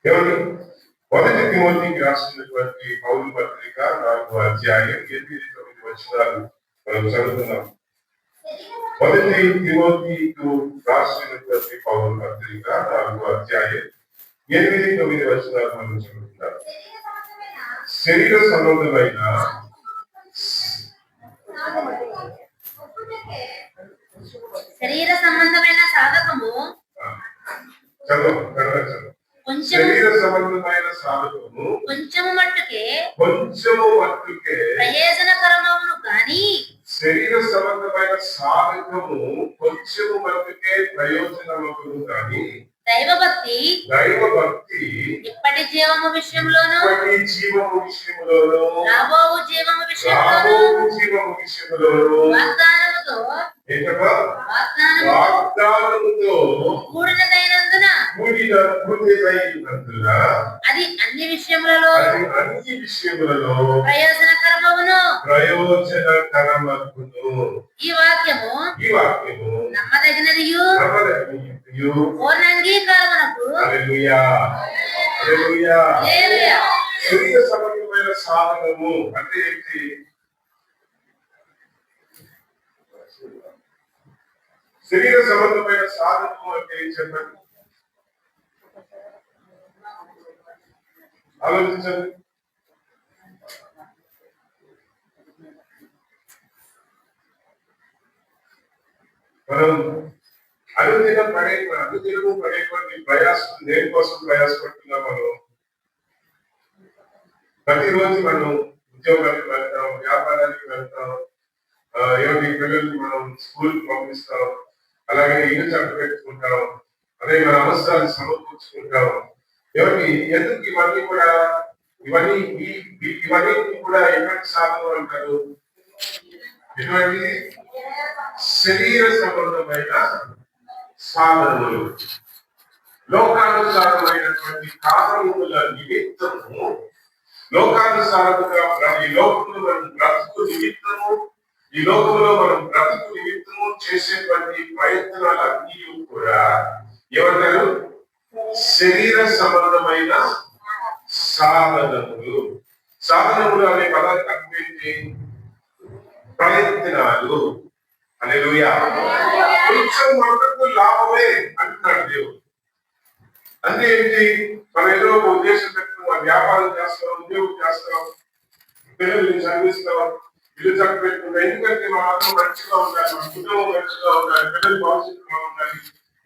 ఏమండి? మొదటి తిమోతికి రాసినటువంటి పౌలు పత్రిక 4వ అధ్యాయం 8-9 వచనాలు మనం చదువుతున్నాం. మొదటి తిమోతికు రాసినటువంటి పౌలు పత్రిక 4వ అధ్యాయం 8-9 వచనాలు మనం చదువుతున్నాం. శరీర సంబంధమైన సాధకము శరీర సంబంధమైన సాధకము కొంచెము మట్టుకే ప్రయోజనకరమవును కానీ శరీర సంబంధమైన సాధకము కొంచెము మట్టుకే ప్రయోజనమవును కానీ దైవభక్తి ఇప్పటి జీవము విషయంలోను రాబోవు జీవము విషయంలోను వాగ్దానముతో కూడినదైనందున అది అన్ని విషయములలో ప్రయోజనకరమవును. ఈ వాక్యము నమ్మదగినదియు పూర్ణ అంగీకారమునకు శరీర సంబంధమైన సాధనము అంటే ఏంటి? శరీర సంబంధమైన సాధనము అంటే ఏం చెప్పండి, ఆలోచించండి. మనం అనుదినము పడేటువంటి ప్రయాసం దేనికోసం ప్రయాసపడుతున్నాం? మనం ప్రతిరోజు మనం ఉద్యోగానికి వెళ్తాం, వ్యాపారానికి వెళ్తాం, ఏమిటి పిల్లల్ని మనం స్కూల్కి పంపిస్తాం, అలాగే ఇల్లు చట్టు పెట్టుకుంటాం, అదే మన అవసరాలు సమకూర్చుకుంటాం. ఏమిటి ఎందుకు ఇవన్నీ కూడా ఎటువంటి సాధనం అంటారు? ఎటువంటి శరీర సంబంధమైన సాధనలు, లోకానుసారమైనటువంటి కారణముల నిమిత్తము, లోకానుసారముగా ఈ లోకంలో మనం బ్రతుకు నిమిత్తము చేసేటువంటి ప్రయత్నాలన్నీ కూడా ఏమంటారు? శరీర సంబంధమైన సాధనములు. సాధనములు అనే పదానికి అర్థం ఏంటి? ప్రయత్నాలు. హల్లెలూయా. కొంచెం మటుకు లాభమే అంటున్నాడు దేవుడు. అంటే ఏంటి? మనం ఏదో ఒక ఉద్దేశం పెట్టుకున్నాం, వ్యాపారం చేస్తాం, ఉద్యోగం చేస్తాం, పిల్లల్ని చదివిస్తాం, ఇల్లు చక్క పెట్టుకుంటాం. ఎందుకంటే మన ఆత్మ మంచిగా ఉండాలి, మన కుటుంబం మంచిగా ఉండాలి, పిల్లలు భవిష్యత్తుగా ఉండాలి,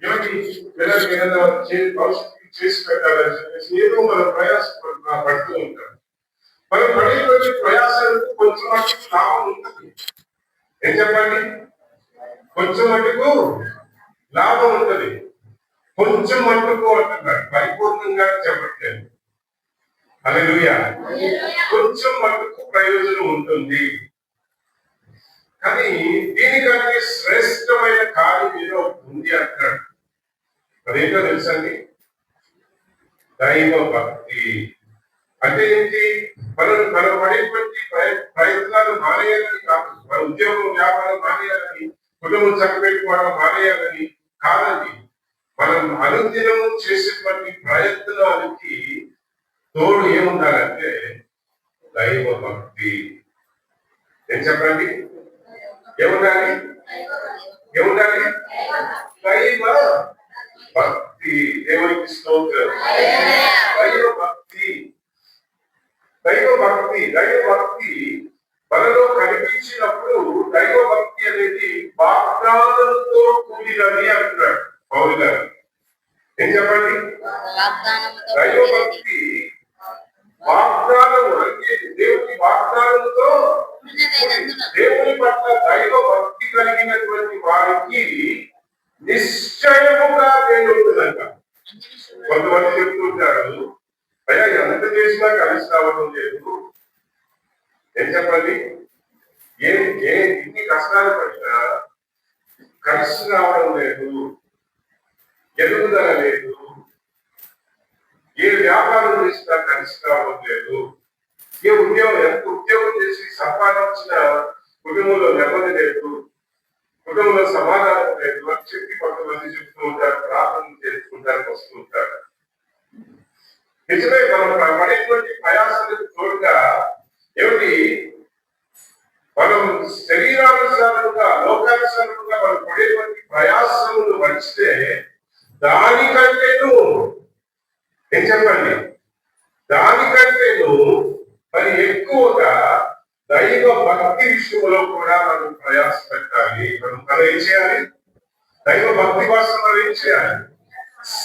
ఏమిటి పిల్లలకి ఏదైనా భవిష్యత్తు చేసి పెట్టాలని చెప్పేసి ఏదో మనం పడుతూ ఉంటాం. మనం పడేటువంటి ప్రయాసాలకు కొంచెం మటుకు లాభం ఉంటుంది. ఏం చెప్పండి? కొంచెం మటుకు లాభం ఉంటుంది. కొంచెం మటుకు అంటున్నాడు, పరిపూర్ణంగా చెప్పట్లేదు. హల్లెలూయా. కొంచెం మటుకు ప్రయోజనం ఉంటుంది. కానీ దీనికంటే శ్రేష్టమైన కార్యం ఏదో ఉంది అంటాడు. అదేంటో తెలుసండి? దైవ భక్తి. అంటే ఏంటి? మనం పడేటువంటి ప్రయత్నాలు మానేయాలని కాదు, మన ఉద్యోగం వ్యాపారం మానేయాలని, కుటుంబం చక్కబెట్టుకోవడం మానేయాలని కాదండి. మనం అనుదినము చేసేటువంటి ప్రయత్నాలకి తోడు ఏముండాలంటే దైవ భక్తి. ఏం చెప్పండి? ఏముండాలి? దైవ భక్తి. దేవునికి స్తోత్రం. దైవ భక్తి మనలో కనిపించినప్పుడు దైవ భక్తి అనేది వాగ్దానంతో కూడినది అంటున్నాడు పౌలు గారు. ఏం చెప్పండి? దైవ భక్తి వాగ్దానం అంటే దేవుని వాగ్దానంతో, దేవుని పట్ల దైవ భక్తి కలిగినటువంటి వారికి నిశ్చయముగా నేను ఉంటుందంట. కొంతమంది చెప్తుంటారు, అయ్యా ఎంత చేసినా కలిసి రావడం లేదు. ఏం చెప్పండి? ఎన్ని కష్టాలు పడినా కలిసి రావడం లేదు, ఎదుగుదల లేదు, ఏ వ్యాపారం చేసినా కలిసి రావడం లేదు, ఎంత ఉద్యోగం చేసి సంపాదించిన కుటుంబంలో నెమ్మది లేదు, కుటుంబంలో సమాధానం లేదు అని చెప్పి కొంతమంది చెప్తూ ఉంటారు, ప్రార్థన చేసుకుంటానికి వస్తూ ఉంటారు. నిజమే, మనం పడేటువంటి ప్రయాసాలకు తోడుగా ఏమిటి మనం శరీరానుసారంగా లోకానుసారంగా మనం పడేటువంటి ప్రయాసములు వచ్చితే దానికంటేను ఏం చెప్పండి, దానికంటేను మరి ఎక్కువగా దైవ భక్తి విషయంలో కూడా మనం ప్రయాస పెట్టాలి. మనం ఏం చేయాలి? దైవ భక్తి కోసం మనం ఏం చేయాలి?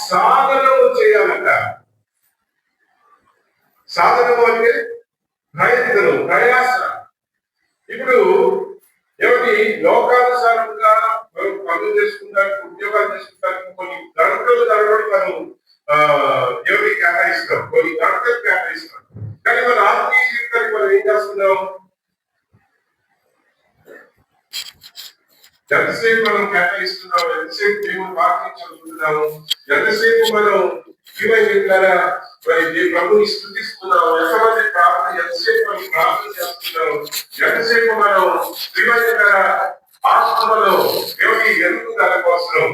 సాధనము చేయాలట. సాధనము అంటే ప్రయత్నం, ప్రయాస. ఇప్పుడు ఏమిటి లోకానుసారంగా మనం పనులు చేసుకుంటానికి, ఉద్యోగాలు చేసుకుంటానికి కొన్ని గంటలు మనం ఏమిటి కేటాయిస్తాం, కొన్ని గంటలు కేటాయిస్తాం. కానీ మన ఆత్మీయ జీవితానికి మనం ఏం చేస్తున్నాం? ఎంతసేపు మనం కేటాయిస్తున్నాం, ఎంతసేపు దేవుని వాక్యం చదువుతున్నాము, ఎంతసేపు మనం మరి ప్రభుని స్థుతిస్తున్నాం, ఎంతమంది ప్రార్థన, ఎంతసేపు మనం ప్రార్థన చేస్తున్నాం, ఎంతసేపు మనం ఆత్మలో ఎవరి ఎదుగుదల కోసం,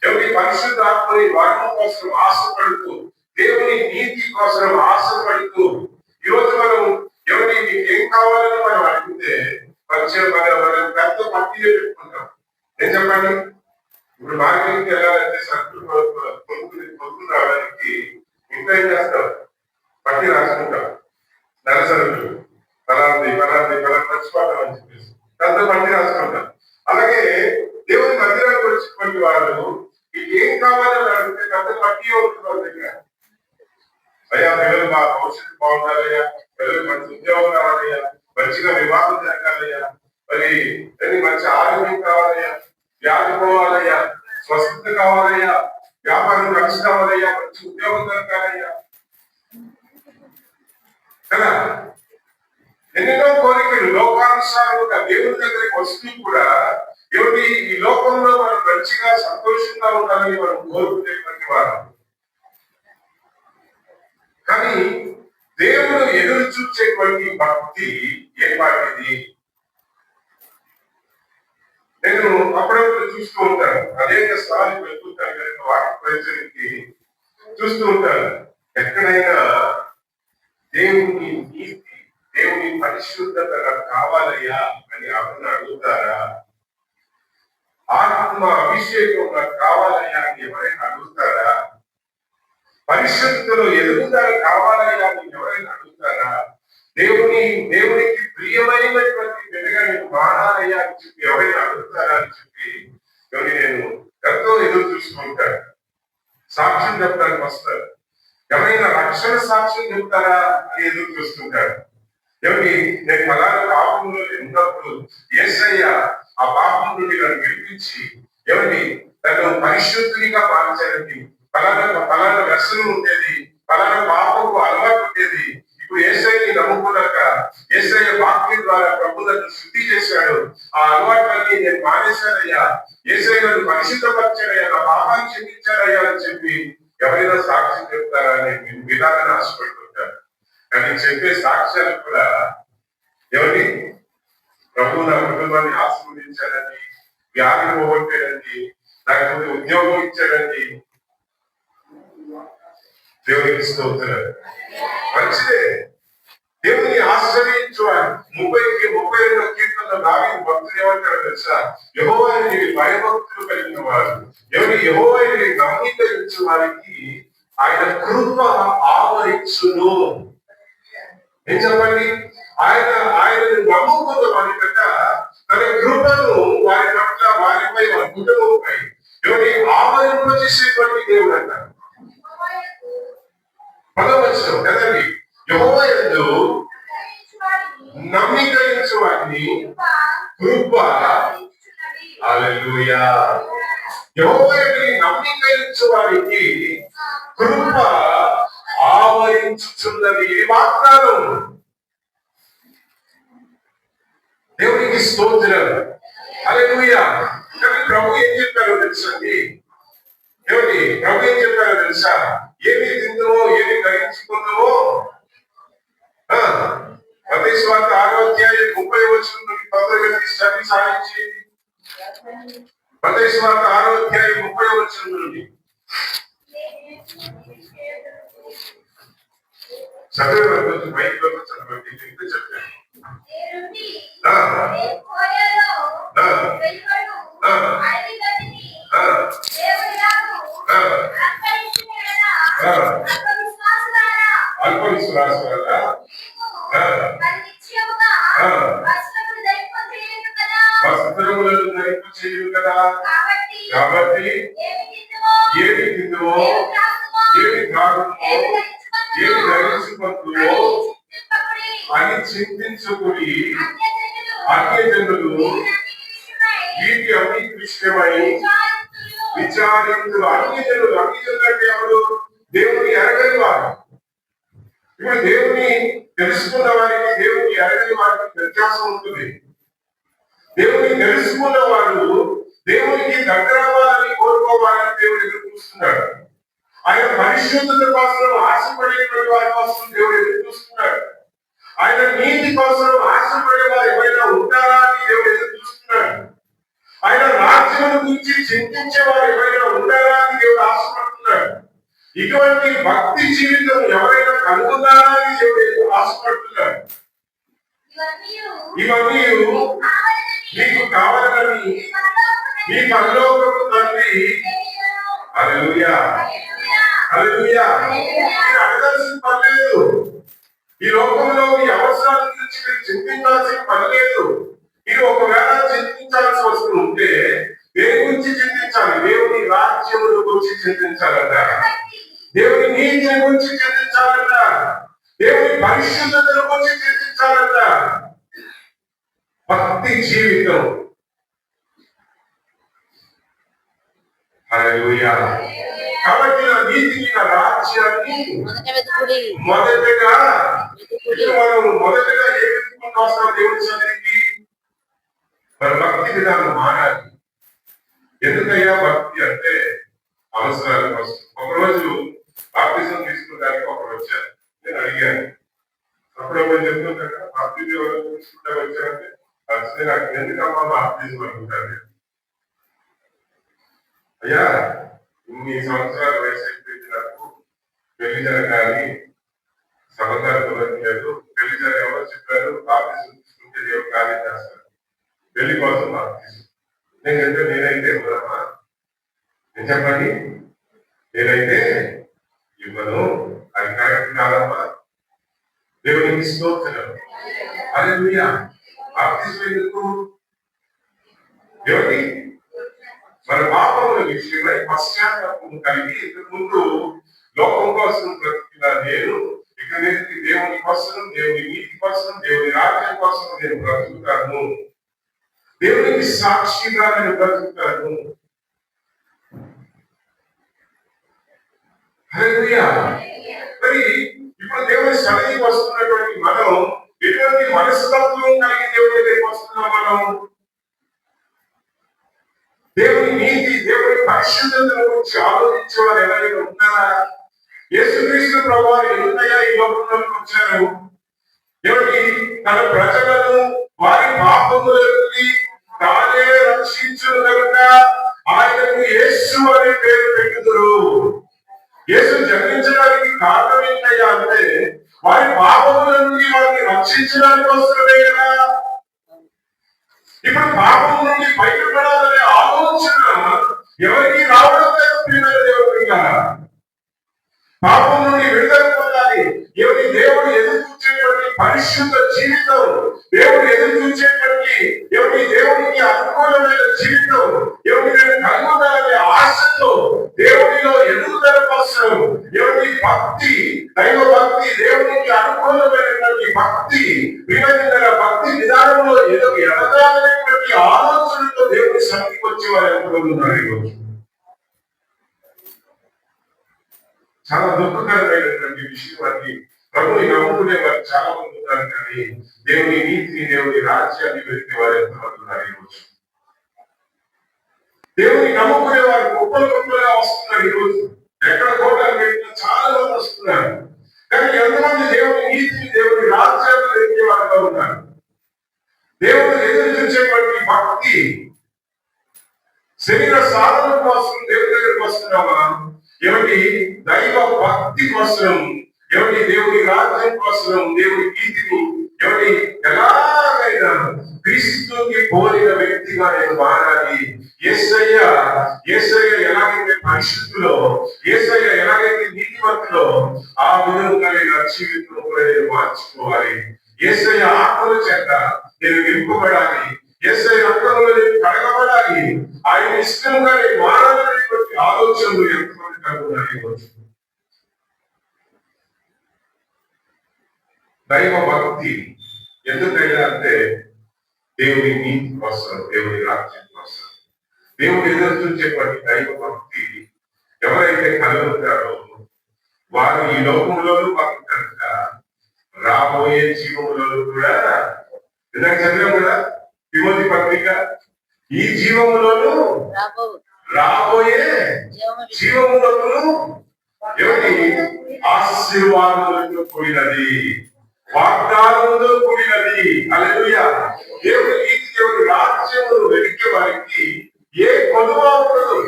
ఎవరి పరిశుద్ధ ఆత్మని వరం కోసం ఆశపడుతూ, దేవుని నీతి కోసం ఆశపడుతూ, ఈరోజు మనం ఎవరి మీకు ఏం కావాలని మనం అడిగితే మనం పెద్ద పట్టిలో పెట్టుకుంటాం. ఏం చెప్పండి? ఇప్పుడు మార్కెట్కి వెళ్ళాలంటే సరుకులు కొనుక్కుని రావడానికి ఇంకా ఏం చేస్తాం? పట్టి రాసుకుంటాం. నెల సరుకులు పలాంటి మర్చిపోతాం అని చెప్పేసి పెద్ద పట్టి రాసుకుంటాం. అలాగే దేవుని మందిరానికి వచ్చినటువంటి వాళ్ళు మీకు ఏం కావాలని అడిగితే పెద్ద పట్టి అవుతుంది వాళ్ళ దగ్గర. అయ్యా పిల్లలు మా భవిష్యత్తు బాగుండాలయ్యా, పిల్లలు మంచి ఉద్యోగం కావాలయ్యా, మంచిగా వివాహం జరగాలయ్యా, మరి మంచి ఆరోగ్యం కావాలయ్యా, వ్యాధి పోవాలయ్యా, స్వస్థత కావాలయ్యా, వ్యాపారం ఖర్చు కావాలయ్యా, మంచి ఉద్యోగం దొరకాలయ్యా కదా. ఎన్నెన్నో కోరికలు లోకానుసారంగా దేవుని దగ్గరికి వస్తూ కూడా ఏమిటి ఈ లోకంలో మనం మంచిగా సంతోషంగా ఉండాలని మనం కోరుకునేటువంటి వారు. కానీ దేవుడు ఎదురు చూసేటువంటి భక్తి ఏపాటిది? నేను అప్పుడప్పుడు చూస్తూ ఉంటాను, అనేక స్థలాలకు వెళ్తుంటాను, వాటి పరిచయానికి చూస్తూ ఉంటాను. ఎక్కడైనా దేవుని నీతి, దేవుని పరిశుద్ధత నాకు కావాలయ్యా అని ఎవరిని అడుగుతారా? ఆత్మ అభిషేకం నాకు కావాలయ్యా అని ఎవరైనా అడుగుతారా? పరిశుద్ధతలో ఎదుగుదల కావాలయ్యా అని ఎవరైనా అడుగుతారా? దేవునికి ప్రియమైనటువంటి బిడ్డగా నేను మారాలయ్యా అని చెప్పి ఎవరైనా అడుగుతారా అని చెప్పి నేను ఎంతో ఎదురు చూస్తూ ఉంటాను. సాక్ష్యం చెప్పడానికి వస్తారు, ఎవరైనా రక్షణ సాక్ష్యం చెప్తారా అని ఎదురు చూస్తుంటారు. నేను ఫలానా పాపంలో ఉన్నప్పుడు యేసయ్య ఆ పాపం నుండి నన్ను విడిపించి నన్ను పరిశుద్ధిగా మార్చారండి. ఫలానా వ్యసనం ఉండేది, ఫలానా పాపకు అలవాటు ఉండేది, ఇప్పుడు యేసయ్యని నమ్ముకున్నాక యేసయ్య వాక్యం ద్వారా ప్రభు నన్ను శుద్ధి చేశాడు, ఆ అలవాట్లన్నీ నేను మానేశానయ్యా, యేసయ్య నన్ను పరిశుద్ధపరిచాడయ్యా, నా పాపాన్ని క్షమించాడయ్యా అని చెప్పి ఎవరైనా సాక్ష్యం చెప్తారా అని విధానాన్ని ఆశపడుతుంటారు. కానీ చెప్పే సాక్ష్యాలు కూడా ప్రభు నా కుటుంబాన్ని ఆశీర్వదించాడండి, వ్యాధి పోగొట్టాడండి, లేకపోతే ఉద్యోగం ఇచ్చాడండి, దేవునికి స్తోత్రాలు. మంచిదే, దేవుని ఆశ్రయించువాడు. 32వ కీర్తనలో దావీదు భక్తులు ఏమంటారో తెలుసా? యెహోవాని భయభక్తులు కలిగిన వారు, యెహోవాని అంగీకరించే వారికి ఆయన కృప ఆవరించును. ఏం చెప్పండి? ఆయనను నమ్ముకున్న వారి కట తన కృపను వారి పట్ల, వారిపై, వారి కుటుంబంపై ఆవరింపజేసేటువంటి దేవుడు అంటారు. పదవచనం కదండి, యెహోవా యందు నమ్మికరించు వారిని కృప, హల్లెలూయా, యెహోవా యందు నమ్మికరించు వారికి కృప ఆవరించుచున్నది. ఇది వాగ్దానం. దేవునికి స్తోత్రం, హల్లెలూయా. కానీ ప్రభు ఏం చెప్పారో తెలుసండి? ప్రభు ఏం చెప్పారో తెలుసా? ఏమి తిందుమో, ఏమి గ్రహించుకుందామో, మత్తయి సువార్త 6వ అధ్యాయం 30వ వచనం నుండి తొందరగా స్టడీ సాగించేది. మత్తయి సువార్త 6వ అధ్యాయం 30వ వచనం నుండి చదివే కొంచెం మైక్లో చదవండి ఇంత చెప్పాను. అల్ప విశ్వాసాల వస్త్రములను ధరింప చేయు కదా. కాబట్టి ఏమి తిందువో ఏమి తాగుదువో ఏమి ధరించుకుంటువో అని చింతించుకుని అన్యజనులు వీటి అన్నిటి విషయమై విచారించులు. అన్యజనులు అంటే ఎవరు? దేవుని ఎరగని వారు. ఇప్పుడు దేవుని తెలుసుకున్న వారికి దేవుని ఎరగని వారికి వ్యత్యాసం ఉంటుంది. దేవుని తెలుసుకున్న వారు దేవునికి దగ్గర అవ్వాలని కోరుకోవాలని దేవుడు ఎదురు చూస్తున్నాడు. ఆయన పరిశుద్ధత కోసం ఆశపడేటువంటి వారి కోసం దేవుడు ఎదురు చూస్తున్నాడు. ఆయన నీతి కోసం ఆశపడే వారు ఎవరైనా ఉంటారా అని దేవుడు ఎదురు చూస్తున్నాడు. ఆయన రాజ్యం గురించి చింతించే వారు ఎవరైనా ఉంటారా అని దేవుడు ఆశపడుతున్నాడు. ఇటువంటి భక్తి జీవితం ఎవరైనా కనుగొన్నారా అని దేవుడు ఆశపడుతున్నాడు. ఇవన్నీ మీకు కావాలని మీ పరలోకపు తండ్రి హల్లెలూయా హల్లెలూయా మీరు అడగాల్సిన పని లేదు. ఈ లోకంలో మీ అవసరాల గురించి మీరు చింతించాల్సిన పని లేదు. మీరు ఒకవేళ చింతించాల్సి వస్తూ ఉంటే దేని గురించి చింతించాలి? దేవుని రాజ్యం గురించి చింతించాలట. దేవుని నీతిని గురించి చింతించాలట. దేవుని పరిశుద్ధతను గురించి చింతించాలట. భక్తి జీవితం. హల్లెలూయా. కాబట్టి నా నీతిని నా రాజ్యాన్ని మొదటగా ఏ వెతుకుంటూ వస్తాం దేవుని సన్నిధికి? మన భక్తి విధానం మారాలి. ఎందుకయ్యా భక్తి అంటే అవసరాల కోసం. ఒకరోజు బాప్తిజం తీసుకోవడానికి ఒకరు వచ్చారు. నేను అడిగాను, అప్పుడు చెప్తుంటా బాప్తిజం తీసుకుంటా వచ్చారంటే నాకు ఎందుకమ్మా బాప్తిజం అనుకుంటాను. అయ్యా ఇన్ని సంవత్సరాల వయసు అయిపోయింది, నాకు పెళ్లి జరగాలి, సంబంధాలు కుదరట్లేదు. పెళ్లి జరగ ఎవరు చెప్పారు? బాప్తిజం తీసుకుంటే దేవుడు కార్యం చేస్తారు. పెళ్లి కోసం బాప్తిజం. నేనైతే ఇవ్వదమ్మా. నేను చెప్పండి, నేనైతే ఇవ్వను. అది కరెక్ట్ కాదమ్మా. దేవునికి స్తోత్రం. హల్లెలూయా. బాప్తిజం ఎందుకు? దేవుని మన పాపముల విషయమై పశ్చాత్తాపం కలిగి ఇంతకు ముందు లోకం కోసం బ్రతికిన నేను ఇక నుంచి దేవుని కోసం, దేవుని నీతి కోసం, దేవుని రాజ్యం కోసం నేను బ్రతుకుతాను. దేవునికి సాక్షిగా నేను బ్రతుకుతాను. హల్లెలూయా. మరి ఇప్పుడు దేవుని సన్నిధికి వస్తున్నటువంటి మనం ఎటువంటి మనస్తత్వం కలిగి దేవుని దగ్గరికి వస్తున్నాం? మనం దేవుని నీతి, దేవుని పరిశుద్ధతల గురించి ఆలోచించే వారు ఎవరైనా ఉన్నారా? యేసుక్రీస్తు ప్రభువారు ఎందుకయ్యా ఈ లోకంలోకి వచ్చారు? ఎవరికి తన ప్రజలను వారి పాపముల నుండి తానే రక్షించును కనుక ఆయనకు యేసు అనే పేరు పెట్టుదురు. యేసు జన్మించడానికి కారణం ఏంటయ్యా అంటే వారి పాపముల నుండి వారిని రక్షించడానికి వస్తున్నదే కదా. ఇప్పుడు పాపం నుండి బయటపడాలనే ఆలోచన ఎవరికి రావడం లేదు. ప్రియమైన దేవుడి పాపం నుండి విడుదల పొందాలి. దేవుడు ఎదురు చూసేటువంటి పరిశుద్ధ జీవితం, దేవుడు ఎదురు చూసేటువంటి దేవునికి అనుకూలమైన జీవితం, నేను కలుగుదలనే ఆశతో దేవుడిలో ఎదుగుదల కోసం భక్తి, దైవ భక్తి, దేవునికి అనుకూలమైనటువంటి భక్తి, విభజన భక్తి విధానంలో ఎదగాలనేటువంటి ఆలోచనతో దేవుని సన్నిధికి వచ్చే వారు ఎంతమంది ఉన్నారు ఈరోజు? చాలా దుఃఖకరమైనటువంటి విషయం. అది ప్రభుని నమ్ముకునే వారు చాలా మంది ఉన్నారు, కానీ దేవుని నీతిని, దేవుని రాజ్యాన్ని వెతికే వారు ఎంతమంది ఉన్నారు ఈరోజు? దేవుని నమ్ముకునే వారు గొప్పలు గొప్పలుగా వస్తున్నారు ఈరోజు. ఎక్కడ కోటాలు పెట్టినా చాలా మంది వస్తున్నారు, కానీ ఎంతమంది దేవుని నీతిని, దేవుని రాజ్యాన్ని వెతికే వారుగా ఉన్నారు? దేవుడు ఎదురు చూసేటువంటి భక్తి, శరీర సాధన కోసం దేవుని దగ్గరకు వస్తున్నామా? దైవ భక్తి కోసం, ఎవరి దేవుని రాజ్యం కోసం దేవుని నీతిని ఎవరి ఎలాగైనా క్రీస్తుకి పోలిన వ్యక్తిగా నేను మారాలి. యేసయ్య ఎలాగైతే పరిశుద్ధులో, యేసయ్య ఎలాగైతే నీతిమంతులో ఆ విధంగా నా జీవితం కూడా నేను మార్చుకోవాలి. యేసయ్య ఆత్మల చేత నేను నింపబడాలి. యేసయ్య రక్తంలో నేను కడగబడాలి. ఆయన ఇష్టంగా నేను మారాలనేటువంటి ఆలోచనలు ఎంతమంది కలుగుతున్నాయి. దైవ భక్తి ఎందుకైనా అంటే దేవుని నీతి కోసం, దేవుని రాజ్యం కోసం, దేవుని ఎదురు చూసేటువంటి దైవ భక్తి ఎవరైతే కలుగుతారో వారు ఈ లోకంలోనూ బతుకుతారట, రాబోయే జీవములలో కూడా. ఇందాక చదివాం కదా తిమోతి పత్రిక, ఈ జీవములోను రాబోయే జీవములను ఎవరి ఆశీర్వాదములతో కూడినది, వాగ్దానములతో కూడినది. హల్లెలూయా. దేవుని నీతి, దేవుని రాజ్యమును వెతికే వారికి ఏ కొదువ ఉండదు.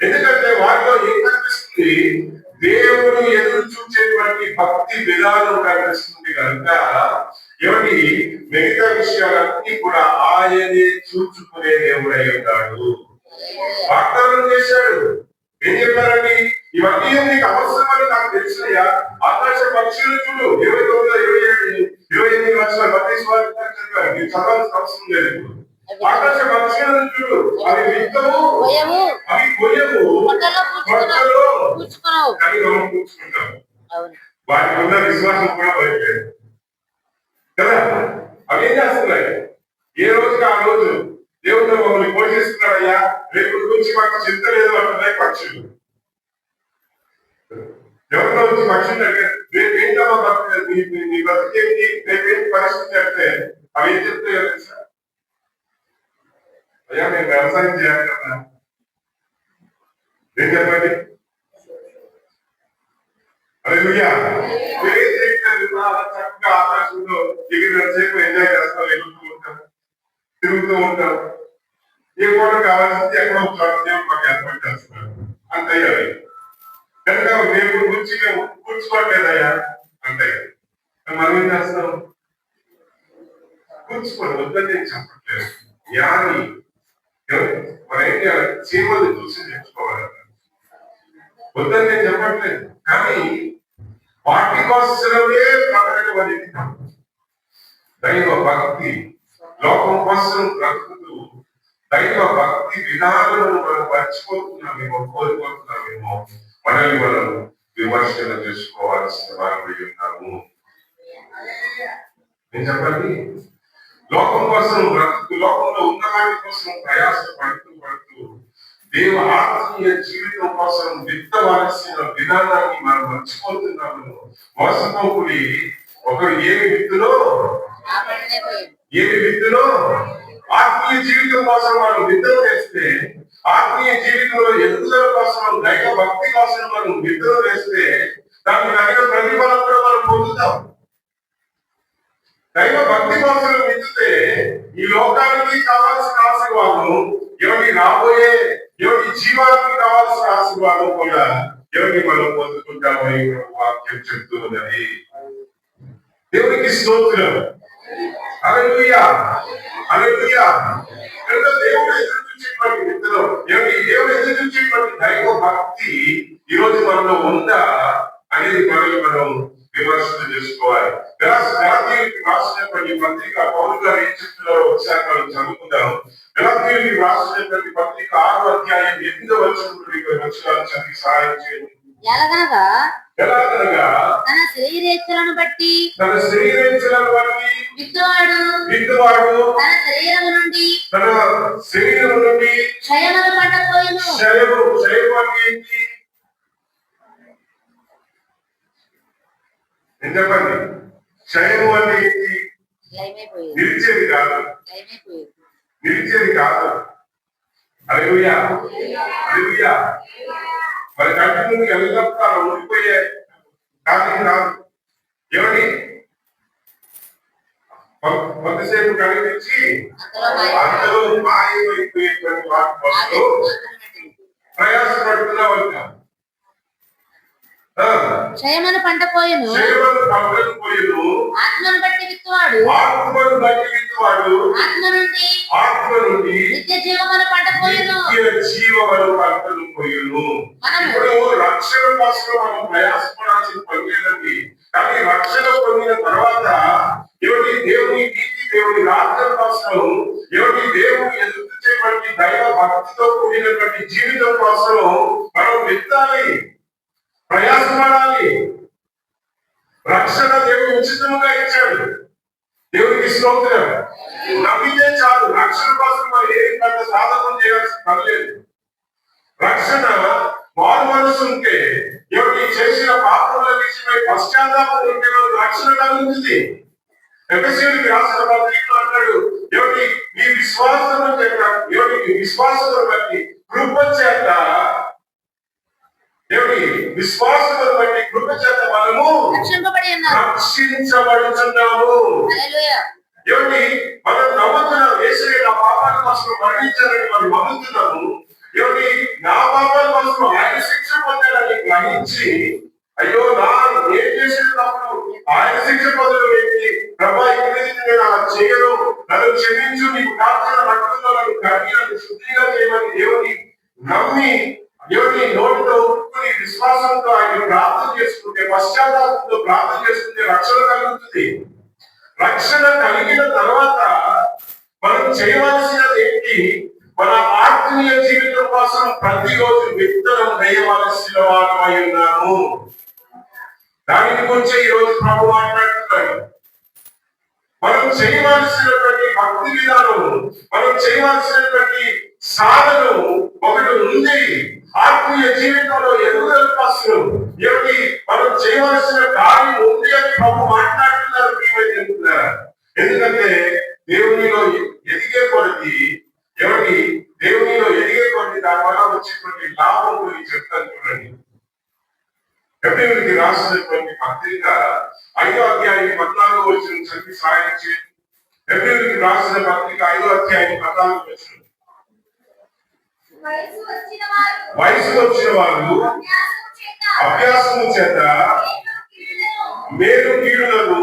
ఎందుకంటే వారిలో ఏం కనిపిస్తుంది? దేవుడు ఎదురు చూసేటువంటి భక్తి విధానం కనిపిస్తుంది కనుక ఎవరి మిగతా విషయాలన్నీ కూడా ఆయనే చూచుకునే దేవుడై ఉన్నాడు. వాగ్దానం చేశాడు. ఏం చెప్పారండి? ఇవన్నీ నీకు అవసరమని నాకు తెలిసినయా? ఆకాశ పక్షులు చూడు. 29, 27, 28 లక్షల మీరు చదవాల్సిన అవసరం లేదు. ఆకాశ పక్షులను చూడు, అవి విత్తము, అవి కొయ్యము, కానీ మనం కూర్చుకుంటాం. వాటికి ఉన్న విశ్వాసం కూడా పోయలేదు కదా. అవి ఏం చేస్తున్నాయి? ఏ రోజుకి ఆ రోజు దేవుడు మమ్మల్ని పోషిస్తున్నాడయ్యా, రేపు గురించి మాకు చింత లేదు అంటున్నాయి పక్షులు. ఎవరిలో వచ్చి పక్షులు అడిగారు, రేపు ఏంటమ్మా బతుకు, నీ బతుకేంటి, రేపేంటి పరిస్థితి అంటే అవి ఏం చెప్తాయో తెలుసా? అయ్యా మేము వ్యవసాయం చేయాలి కదా. ఏం చెప్పండి? హల్లెలూయా. ఏం చేయట్లేదు, చక్కగా ఆకాశంలో ఎగిరినంతసేపు ఎంజాయ్ చేస్తాం, ఎగురుతూ ఉంటాం, తిరుగుతూ ఉంటాం. ఏ పూట కావాల్సింది ఎక్కడో దేవుడు మాకు ఏర్పాటు చేస్తున్నారు అంతే. అవి కనుక రేపు గురించి మేము కూర్చుకోవట్లేదయ్యా అంటే మనం ఏం చేస్తాం? కూర్చుకోండి వద్దని నేను చెప్పట్లేదు. జ్ఞాని మనం ఏం చేయాలి? చీమలు చూసి నేర్చుకోవాలి. వద్దని నేను చెప్పట్లేదు, కానీ వాటి కోసమే ప్రకటన దైవ భక్తి, లోకం కోసం బ్రతుకుతూ దైవ భక్తి విధానాలను మనం మర్చిపోతున్నామేమో, కోల్పోతున్నామేమో. మనల్ని మనం విమర్శన చేసుకోవాల్సిన వారమై ఉన్నాము. నేను చెప్పండి, లోకం కోసం బ్రతుకు, లోకంలో ఉన్న వాటి కోసం ప్రయాస పడుతూ దేవ ఆత్మీయ జీవితం కోసం విత్తవలసిన విధానాన్ని మనం మర్చిపోతున్నాము. మోసతో కూడి ఒకరు ఏమి విత్తులో ఆత్మీయ జీవితం కోసం మనం విత్తనం వేస్తే, ఆత్మీయ జీవితంలో ఎదుగుదల కోసం, దైవ భక్తి కోసం మనం విత్తనం వేస్తే దానికి తగిన ప్రతిఫలం కూడా మనం పొందుతాం. దైవ భక్తి కోసం విత్తితే ఈ లోకానికి కావాల్సిన ఆశీర్వాదం, ఎవరి రాబోయే ఎవరి జీవానికి కావాల్సిన ఆశీర్వాదం కూడా ఎవరిని మనం పొందుకుంటామని వాక్యం చెప్తూ ఉన్నది. దేవునికి స్తోత్రం. హల్లెలూయా, హల్లెలూయా. కనుక దేవుడు ఎదురు చూసేటువంటి విత్తనం, దేవుడు ఎదురు చూసేటువంటి దైవ భక్తి ఈ రోజు మనలో ఉందా అనేది మనల్ని మనం విమర్శన చేసుకోవాలి. గలాతీయులకు రాసినటువంటి పత్రిక పౌలు గారు ఏం చెప్తున్నారో ఒకసారి మనం చదువుకుందాం. గలాతీయులకు రాసినటువంటి పత్రిక 6వ అధ్యాయం 8వ వచనాలు చదివి సహాయం చేయండి. ఎలాగనగా తన శరీరేచ్ఛలను బట్టి విత్తువాడు తన శరీరము నుండి క్షయమును పట్టకపోయిను. క్షయము అంటే ఏంటి? ఏం చెప్పండి? క్షయము అంటే ఏంటి? నిలిచేది కాదు. హల్లెలూయా, హల్లెలూయా. మరి కంటి ముందు ఎల్లప్పుడూ ఉండిపోయే కార్యం కాదు. ఏమని కొంతసేపు కనిపించి అందరూ మాయమైపోయేటువంటి వాటి కోసం ప్రయాసపడుతున్నా ఉంటాం. క్షయమను పంట పోయిను, క్షయమను పంటను పోయిను, ఆత్మను బట్టి విత్తువాడు ఆత్మను బట్టి విత్తువాడు ఆత్మ నుండి నిత్య జీవమను పంట పోయిను. నిత్య జీవమను పంటను పోయిను. ఇప్పుడు రక్షణ కోసం మనం ప్రయాసపడాల్సిన పని లేదండి. కానీ రక్షణ పొందిన తర్వాత ఎవరి దేవుని నీతి, దేవుని రాజ్యం కోసం, ఎవరి దేవుని ఎదుర్కొచ్చేటువంటి దైవ భక్తితో కూడినటువంటి జీవితం కోసం మనం విత్తాలి, ప్రయాసపడాలి. రక్షణ దేవుడు ఉచితంగా ఇచ్చాడు. దేవునికి స్తోత్రం. నమ్మితే చాలు. రక్షణ కోసం మనం ఏం పెద్ద సాధకం చేయాల్సిన పని లేదు. రక్షణ మారు మనసు ఉంటే, ఎవరి చేసిన పాపముల విషయమై పశ్చాత్తాపం ఉంటే మనకు రక్షణ కలుగుతుంది. ఎఫెసీయులకు రాసిన పత్రికలో అంటాడు, ఎవరి మీ విశ్వాసం చేత, ఎవరి విశ్వాసం బట్టి కృప చేత, ఎవరి విశ్వాసం బట్టి కృప చేత మనము రక్షించబడుతున్నాము. ఎవరి మనం నమ్ముతున్నాం, యేసయ్య నా పాపాల కోసం మరణించాలని మనం నమ్ముతున్నాము. ఎవరి నా పాపాల కోసం ఆయన శిక్ష పొందాలని గ్రహించి, అయ్యో నా ఏం చేసేటప్పుడు ఆయన శిక్ష పొందడం ఏంటి ప్రభా, ఇక్కడ నేను అలా చేయను, నన్ను క్షమించు, నీకు కాల్చిన రక్తంలో నన్ను కడిగి నన్ను శుద్ధిగా చేయమని దేవుని నమ్మి, దేవుని నోటితో ఒప్పుకుని విశ్వాసంతో ఆయన ప్రార్థన చేసుకుంటే, పశ్చాత్తాపంతో ప్రార్థన చేసుకుంటే రక్షణ కలుగుతుంది. రక్షణ కలిగిన తర్వాత మనం చేయవలసినది ఏంటి? మన ఆత్మీయ జీవితం కోసం ప్రతిరోజు విత్తనం వేయవలసిన వారమై ఉన్నాము. దాని గురించి ఈ రోజు ప్రభు మాట్లాడుతున్నాడు. మనం చేయవలసినటువంటి భక్తి విధానం, మనం చేయవలసినటువంటి సాధనం ఒకటి ఉంది. ఆత్మీయ జీవితంలో ఎదుగుదల కోసం ఎవరి మనం చేయవలసిన కార్యం ఉంది అని ప్రభు మాట్లాడుతున్నారు. ఎందుకంటే దేవునిలో ఎదిగే కొద్ది, ఎవరి దేవునిలో ఎదిగే కొద్ది దానివల్ల వచ్చేటువంటి లాభం గురించి చెప్తాను చూడండి. ఎబ్రీయులకు రాసినటువంటి పత్రిక 5వ అధ్యాయం 14వ వచనం చదివి సహాయం చేయండి. ఎబ్రీయులకు రాసిన పత్రిక 5వ అధ్యాయం 14వ వచనం. వయసు వచ్చిన వారు అభ్యాసము చేత మేలు కీడులను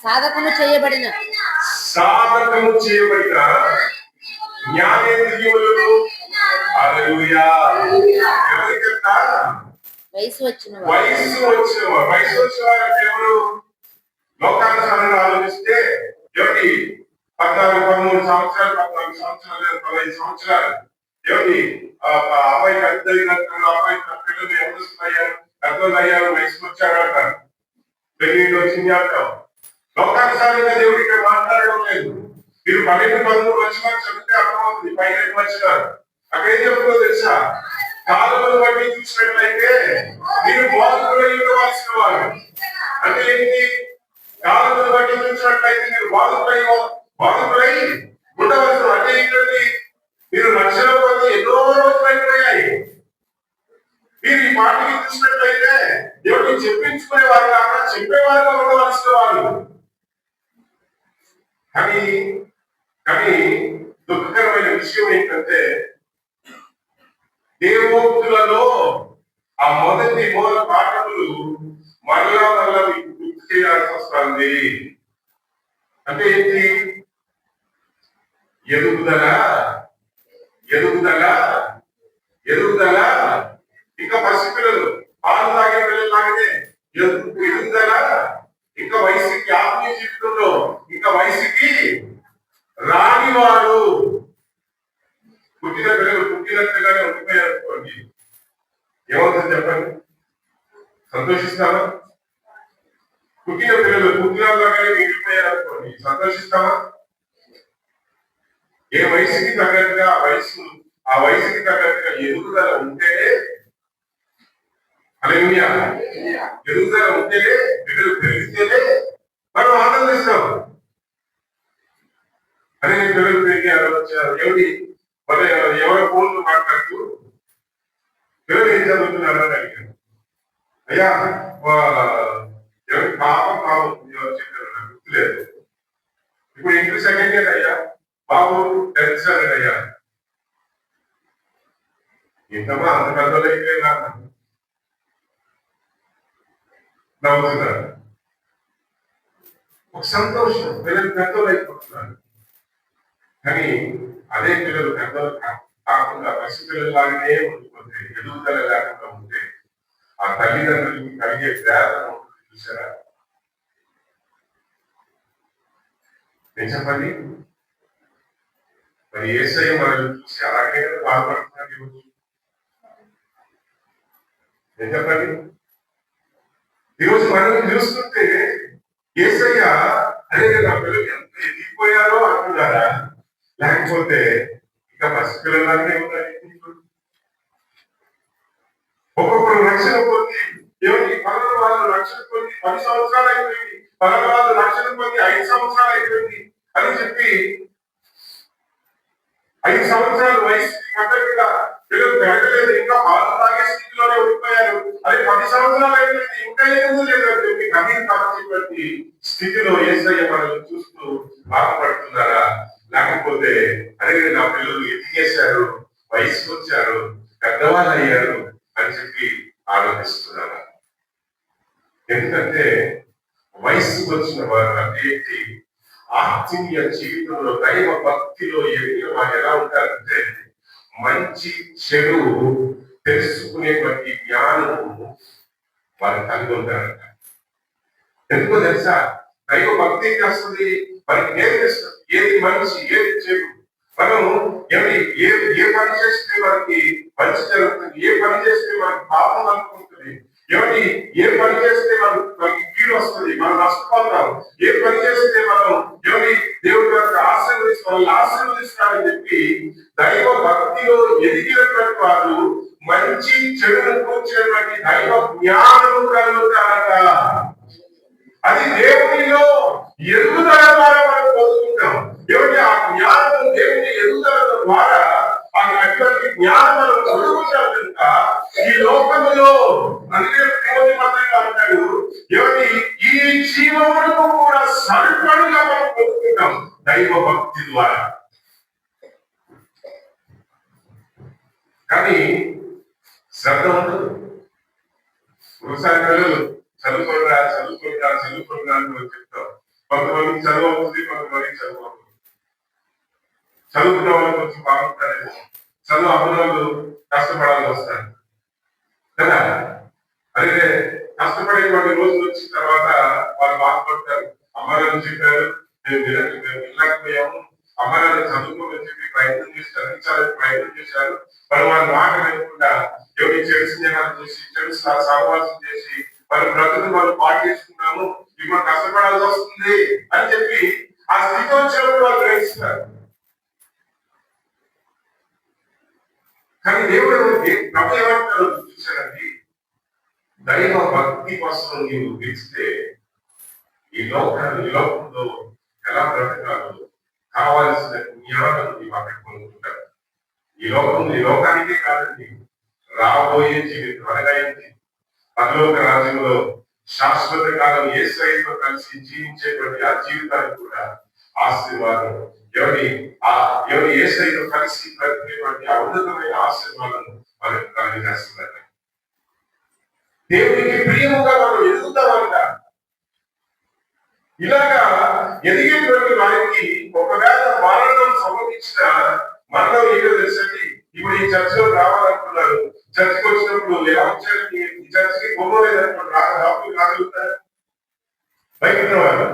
సాధకము చేయబడిన జ్ఞానేంద్రియములను వయసు వచ్చిన వారంటే ఎవరు? లోకానుసారంగా ఆలోచిస్తే ఎవరి 14, 13 సంవత్సరాలు, 14 సంవత్సరాలు, 15 సంవత్సరాలు, ఎవరి అబ్బాయికి అద్దరినట్లు, అబ్బాయికి పిల్లలు ఎవరు పెద్దలు అయ్యారు, వయసుకు వచ్చారు అంటారు, పెళ్లి వచ్చింది అంటాం. లోకానుసారంగా దేవుడు ఇక్కడ మాట్లాడడం లేదు. మీరు 12, 13 వచ్చినారు చదివితే అర్థమవుతుంది. 15 వచ్చినారు అక్కడ ఏం చెప్తుందో తెలుసా? కాలంలో బట్టి చూసినట్లయితే మీరు బాధితులై ఉండవలసిన వారు. అంటే ఏంటి? కాలంలో బట్టి చూసినట్లయితే మీరు బాధితులై ఉండవలసిన. అంటే ఏంటంటే మీరు రక్షణ పొంది ఎన్నో రోజులు అయిపోయాయి. మీరు ఈ పాటికి చూసినట్లయితే ఎవరిని చెప్పించుకునేవారు కాక చెప్పేవారుగా ఉండవలసిన వారు. కానీ దుఃఖకరమైన విషయం ఏంటంటే దేవోక్తులలో ఆ మొదటి మూల పాఠములు మరలా మీకు గుర్తు చేయాల్సి వస్తుంది. అంటే ఏంటి? ఎదుగుదల ఇంకా పసిపిల్లలు పాలు తాగే పిల్లలు లాగానే ఎదుగుదల. ఇంకా వయసుకి ఆత్మీయ జీవితంలో ఇంకా వయసుకి రానివాడు. పుట్టిన పిల్లలు పుట్టినట్టుగానే ఉండిపోయారు అనుకోండి, ఏమవుతుంది చెప్పండి? సంతోషిస్తామా? పుట్టిన పిల్లలు పుట్టినలాగానే మిగిలిపోయారు అనుకోండి, సంతోషిస్తామా? ఏ వయసుకి తగ్గట్టుగా ఆ వయసుకి తగ్గట్టుగా ఎదుగుదల ఉంటేనే, హల్లెలూయా, ఎదుగుదల ఉంటేనే, పిల్లలు పెరిగితేనే మనం ఆనందిస్తాం. అదే పిల్లలు పెరిగి ఎవరి ఎవరో ఫోన్లు మాట్లాడుతూ పిల్లలు ఏం చదువుతున్నారు అని అడిగారు. అయ్యా ఎవరి పాపం చెప్పారు, నాకు గుర్తులేదు. ఇప్పుడు ఇంటర్ సెకండ్ ఇయర్ అయ్యా, బాబు 10th స్టాండర్డ్ అయ్యా. ఇంతమా అంత పెద్దలైతే నవ్వుతున్నారు. ఒక సంతోషం, పిల్లలు పెద్దలు అయిపోతున్నారు. కానీ అదే పిల్లలు పెద్దలు కాకుండా పసిపిల్లలాగానే ఉండిపోతే, ఎదుగుదల లేకుండా ఉంటే ఆ తల్లిదండ్రులకి కలిగే వేదన ఉంటుంది చూసారా? నేను చెప్పండి, మరి యేసయ్య మనల్ని చూసి అలాగే బాధపడుతున్నారు ఈరోజు. నేను చెప్పండి, ఈరోజు మనల్ని చూస్తుంటే యేసయ్య అరే నా పిల్లలు ఎంత ఎదిగిపోయారో అంటున్నారా, లేకపోతే ఇంకా పసిపిల్లలాగే ఉన్నాయి? ఒక్కొక్కరు రక్షణ పొంది ఏమిటి పనుల వాళ్ళు రక్షణ పొంది 10 సంవత్సరాలు అయిపోయింది, పనుల వాళ్ళు రక్షణ పొంది 5 సంవత్సరాలు అయిపోయింది అని చెప్పి 5 సంవత్సరాల వయసుకి కట్టగా పిల్లలు పెరగలేదు, ఇంకా పాలు తాగే స్థితిలోనే ఉండిపోయారు. అది 10 సంవత్సరాలు అయిపోయింది, ఇంకా ఎందుకు లేదు అని చెప్పి కన్నీరు కాల్చేటువంటి స్థితిలో యేసయ్య మనల్ని చూస్తూ బాధపడుతున్నారా? లేకపోతే అరే నా పిల్లలు ఎదిగేశారు, వయసుకు వచ్చారు, పెద్దవాళ్ళు అయ్యారు అని చెప్పి ఆలోచిస్తున్నారా? ఎందుకంటే వయసుకు వచ్చిన వారు అంటే ఆత్మీయ జీవితంలో దైవ భక్తిలో ఎదిగిన వారు ఎలా ఉంటారంటే మంచి చెడు తెలుసుకునేటువంటి జ్ఞానము వారు కలిగి ఉంటారంట. ఎందుకో తెలుసా? దైవ భక్తి వస్తుంది, మనకి నేర్పిస్తుంది ఏది మంచి ఏది చెడు. మనం ఏ పని చేస్తే మనకి మంచి జరుగుతుంది, ఏ పని చేస్తే మనకి పాపం అనుకుంటుంది, ఏ పని చేస్తే మనకి కీడు వస్తుంది, మనం నష్టపోతాం, ఏ పని చేస్తే మనం దేవుడి యొక్క మనల్ని ఆశీర్వదిస్తాడని చెప్పి దైవ భక్తిలో ఎదిగినటువంటి వారు మంచి చెడును కూర్చున్నటువంటి దైవ జ్ఞానము కలుగుతారట. అది దేవునిలో ఎదుగుదల ద్వారా మనం పొందుకుంటాం. ఆ జ్ఞానం దేవుని ఎదుగుదల ద్వారా అటువంటి జ్ఞానం మనం పొందుకుంటాం కనుక ఈ లోకములో అందుకే దేవుని పత్రిక అంటాడు ఈ జీవములకు కూడా సరిపడుగా మనం పొందుకుంటాం దైవ భక్తి ద్వారా. కానీ శ్రద్ధ ఉండదు. ఒకసారి పిల్లలు చదువుకుంటా అని చెప్తాం. కొంతమందికి చదువు అవుతుంది, కొంతమందికి చదువు అవుతుంది. చదువుకున్న వాళ్ళు కొంచెం బాగుంటారేమో, చదువు అవ్వని వాళ్ళు కష్టపడాల్సి వస్తారు కదా. అదే కష్టపడేటువంటి రోజులు వచ్చిన తర్వాత వాళ్ళు బాధపడతారు. అమ్మాయిలను చెప్పారు, మేము వెళ్ళకపోయాము, అమ్మాయిలను చదువుకోమని చెప్పి ప్రయత్నం చేసి చదివించాలని ప్రయత్నం చేశారు. మరి వాళ్ళ మాట లేకుండా చెడు స్నేహాలు చేసి చెడు సహవాసం చేసి వాళ్ళ బ్రతుకుని వాళ్ళు పాటు చేసుకున్నాము, ఇప్పుడు కష్టపడాల్సి వస్తుంది అని చెప్పి ఆ స్థితి వచ్చినప్పుడు వాళ్ళు గ్రహిస్తారు. కానీ దేవుడు ప్రభు ఏమంటారు చూసారండి, దైవ భక్తి కోసం నీవు గెలిస్తే ఈ లోకంలో ఎలా బ్రతకాలో కావాల్సిన జ్ఞానం నీవు అక్కడ పొందుకుంటారు. ఈ లోకానికే కాదండి, రాబోయే జీవితం అనగా పరలోక రాజ్యంలో శాశ్వత కాలం యేసయ్యతో కలిసి జీవించేటువంటి ఆ జీవితానికి కూడా ఆశీర్వాదం ఎవరి యేసయ్యతో కలిసి బ్రతికేటువంటి ఆ ఉన్నతమైన ఆశీర్వాదం మనకు కలిగజేస్తున్నారు. దేవునికి ప్రియముగా మనం ఎదుగుతామంట. ఇలాగా ఎదిగేటువంటి వారికి ఒకవేళ మరణం సంభవించిన మరణం ఏదో తెలుసండి. ఇప్పుడు ఈ చర్చలో రావాలనుకున్నారు, చర్చకి వచ్చినప్పుడు ఎలా వచ్చారు, ఈ చర్చకి గొప్పలేదనుకోండి, రాగలుగుతారా? బయట వాళ్ళు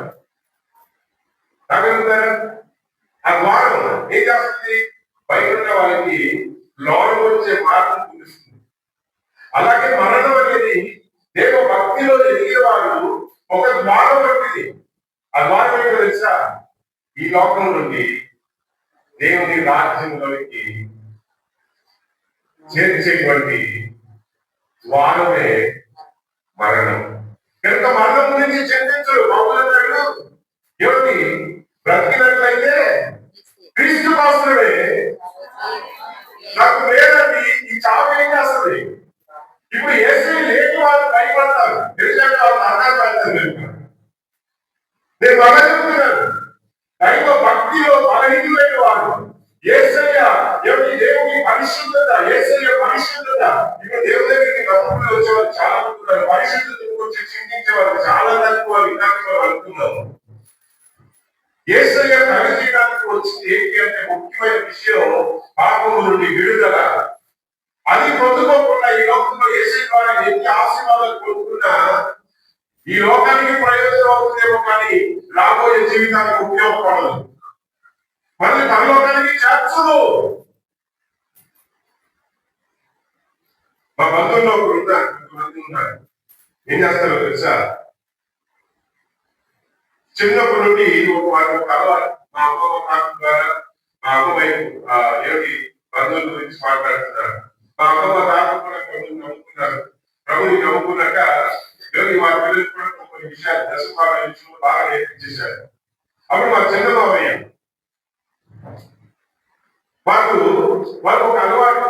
రాగలుగుతారా? ఆ ద్వారం ఏం చేస్తుంది? బయట ఉన్న వాళ్ళకి లోపలికి వచ్చే మార్గం చూపిస్తుంది. అలాగే మరణం అనేది దేవ భక్తిలో ఎదిగే వాళ్ళు ఒక ద్వారం వంటిది. ఆ ద్వారం ఏంటో తెలుసా? ఈ లోకం నుండి దేవుని రాజ్యంలోకి చేర్చేటువంటి ద్వారమే మరణం. కనుక మరణం గురించి చింతించరు. బాబులన్నాడు బ్రతికినట్లయితే క్రీస్తు కోసమే, నాకు లేదండి ఈ చావు ఏం చేస్తుంది. ఇప్పుడు యేసు లేని వాళ్ళు భయపడతారు, ఎందుకంటే వాళ్ళు నరకాలు పెడతారు. నేను బాగా చెప్తున్నాను, దైవ భక్తిలో బలహీనులైన వారు యేసయ్య దేవుని పరిశుద్ధత, యేసయ్య పరిశుద్ధత ముఖ్యమైన విషయం పాపము నుండి విడుదల. అది పొందుకోకుండా ఈ లోకంలో యేసు ద్వారా ఎన్ని ఆశీర్వాదాలు పొందుకున్నా ఈ లోకానికి ప్రయోజనం అవుతుందేమో కానీ రాబోయే జీవితానికి ఉపయోగపడదు, మళ్ళీ పరలోకానికి చేర్చదు. మా బంధువుల్లో ఒకరు ఉన్నారు, కొంతమంది ఉన్నారు. ఏం చేస్తారో తెలుసా, చిన్నప్పటి నుండి వారు కలవాలి. మా అమ్మమ్మ తాత ద్వారా మా అమ్మ వైపు ఏమిటి బంధువుల గురించి మాట్లాడుతున్నారు. మా అమ్మమ్మ తాత కూడా ప్రభుని నమ్ముకున్నారు. ప్రభుని నమ్ముకున్నాక ఏమిటి వారి పిల్లలు కూడా కొన్ని విషయాలు దశపాలు బాగా నేర్పించేశారు. అప్పుడు మా చిన్న మామయ్య వాళ్ళు ఒక అలవాటు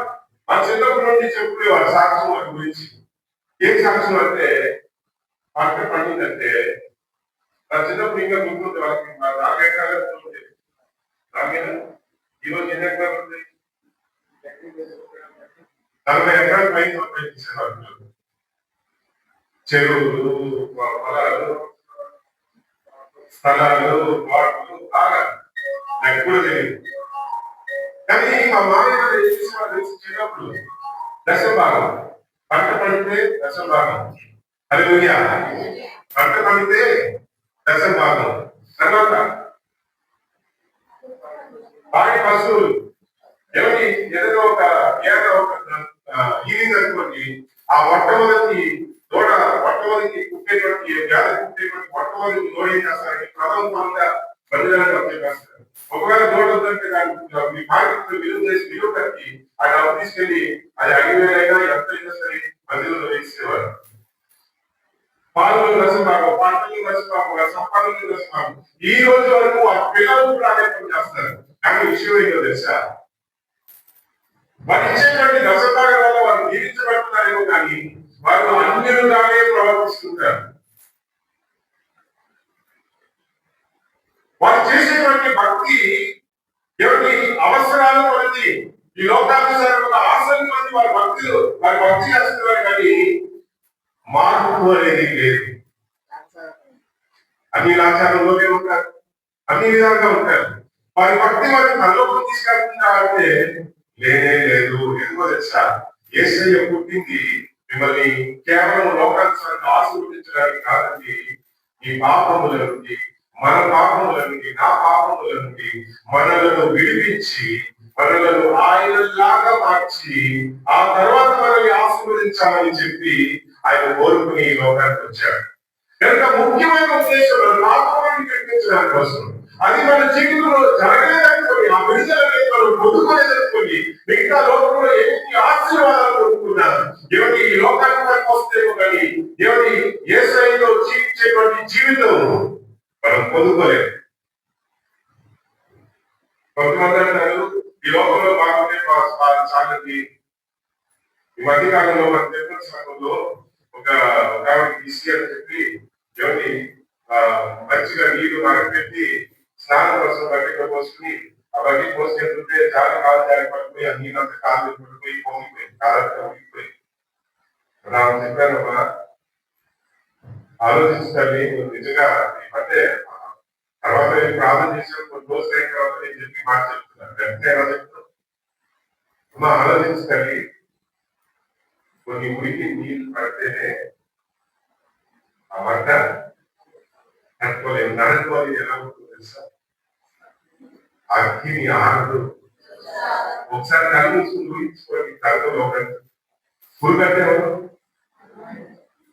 మా చిన్నప్పటి నుండి చెప్పుకునేవారు సాక్ష్యం వారి గురించి. ఏం సాక్ష్యం అంటే పంట పండిందంటే నా చిన్నప్పుడు ఇంకా గుర్తుంది వాళ్ళకి 4 ఎకరాలు ఉంటుంది. ఈరోజు ఎన్ని ఎకరాలు ఉంది? 40 ఎకరాలు పైన సంపాదించేవాళ్ళు. చెరువులు, పొలాలు, స్థలాలు, వాటలు బాగా నాకు కూడా తెలియదు. కానీ మా మామయ్య ఏం చేసేవాళ్ళు చిన్నప్పుడు దశభాగం పంట పడితే దశభాగం, హల్లెలూయా, పంట పడితే దశభాగం, తర్వాత వాడి పశువులు ఎవరి ఏదో ఒక ఈవింగ్ అనుకోండి, ఆ మొట్టమొదటి పుట్టేటువంటి వ్యాధి పుట్టేటువంటి మొట్టమొదటి దూడ ఏం చేస్తారంటే ప్రథమంగా బంధువులకు అప్పచెప్పేస్తారు. ఒకవేళ దూడ వద్దంటే దాన్ని మార్కెట్ విలువ కట్టి ఆ డబ్బు తీసుకెళ్లి అది 5,000 ఎంతైనా సరే బంధువులు వేసేవారు. పాలు రసభాగం, పంటలు రసభాగం, సంపాదనలు రసభాగం. ఈ రోజు వరకు ఆ పిల్లలు ప్రాధాన్యం చేస్తారు. కానీ విషయం ఏంటో తెలుసా, వారు ఇచ్చేటువంటి రసభాగం వల్ల వారు జీవించబడుతున్నారేమో కానీ వారు అన్యులుగానే ప్రవర్తిస్తుంటారు. వారు చేసేటువంటి భక్తి ఎవరి అవసరాలు కొద్ది ఈ లోకానుసారంగా ఆశలు కొద్ది వారి భక్తి చేస్తున్నారు. కానీ మార్పు అనేది లేదు. అన్ని ఆచారంలోనే ఉంటారు, అన్ని విధాలుగా ఉంటారు. వారి భక్తి వారిని పరలోకం తీసుకెళ్తుందా అంటే లేనే లేదు. ఎందుకో తెలుసా, యేసయ్య పుట్టింది మిమ్మల్ని కేవలం లోకానుసారంగా ఆశీర్వదించడానికి కాదండి. ఈ పాపముల నుండి, మన పాపముల నుండి, నా పాపముల నుండి మనలను విడిపించి మనలను ఆయనలాగా మార్చి ఆ తర్వాత మనల్ని ఆశీర్వదించాలని చెప్పి ఆయన కోరుకుని ఈ లోకానికి వచ్చాడు. కనుక ముఖ్యమైన ఉద్దేశం పాపాన్ని కనిపించడానికి కోసం. అది మన జీవితంలో జరగలేదనుకోండి, ఆ విడుదల అనేది మనం పొందుకోలేదనుకోండి, మిగతా లోకంలో ఎన్ని ఆశీర్వాదాలు పొందుకున్నారు ఎవరి ఈ లోకానికి మనకు వస్తేమో కానీ ఎవరి యేసయ్యతో జీవించేటువంటి జీవితం మనం పొందుకోలేదు. కొంతమంది అంటారు ఈ లోకంలో బాగుంటే సాగతి. ఈ మధ్య కాలంలో మన తెలుగు సంఘంలో ఒక ఈసీ అని చెప్పి ఎవరి మంచిగా నీళ్లు మరపెట్టి స్నానం కోసం బకెట్లో పోసుకుని ఆ బకెట్ పోసుకుంటుంటే చాలా కాలు జారి పడిపోయి ఆ నీళ్ళంతా కాలు పడిపోయి పొంగిపోయి కాలంతా ఉడికిపోయి నాకు చెప్పానమ్మా, ఆలోచించాలి నిజంగా ఈ మధ్య తర్వాత నేను ప్రార్థన చేసిన కొన్ని రోజులు అయిన తర్వాత నేను చెప్పి మాట చెప్తున్నాను. వెంటనే ఎలా చెప్తున్నాను, అమ్మా ఆలోచించాలి, కొన్ని ఉడికి నీళ్లు పడితేనే ఆ వంట అనుకోలేదు. నడుకోవాలి ఎలా ఉంటుందో తెలుసా, అగ్ని ఆరదు. ఒకసారి కళ్ళు మూసుకుని ఊహించుకోండి, కళ్ళతో ఒక పురుగట్టేవారు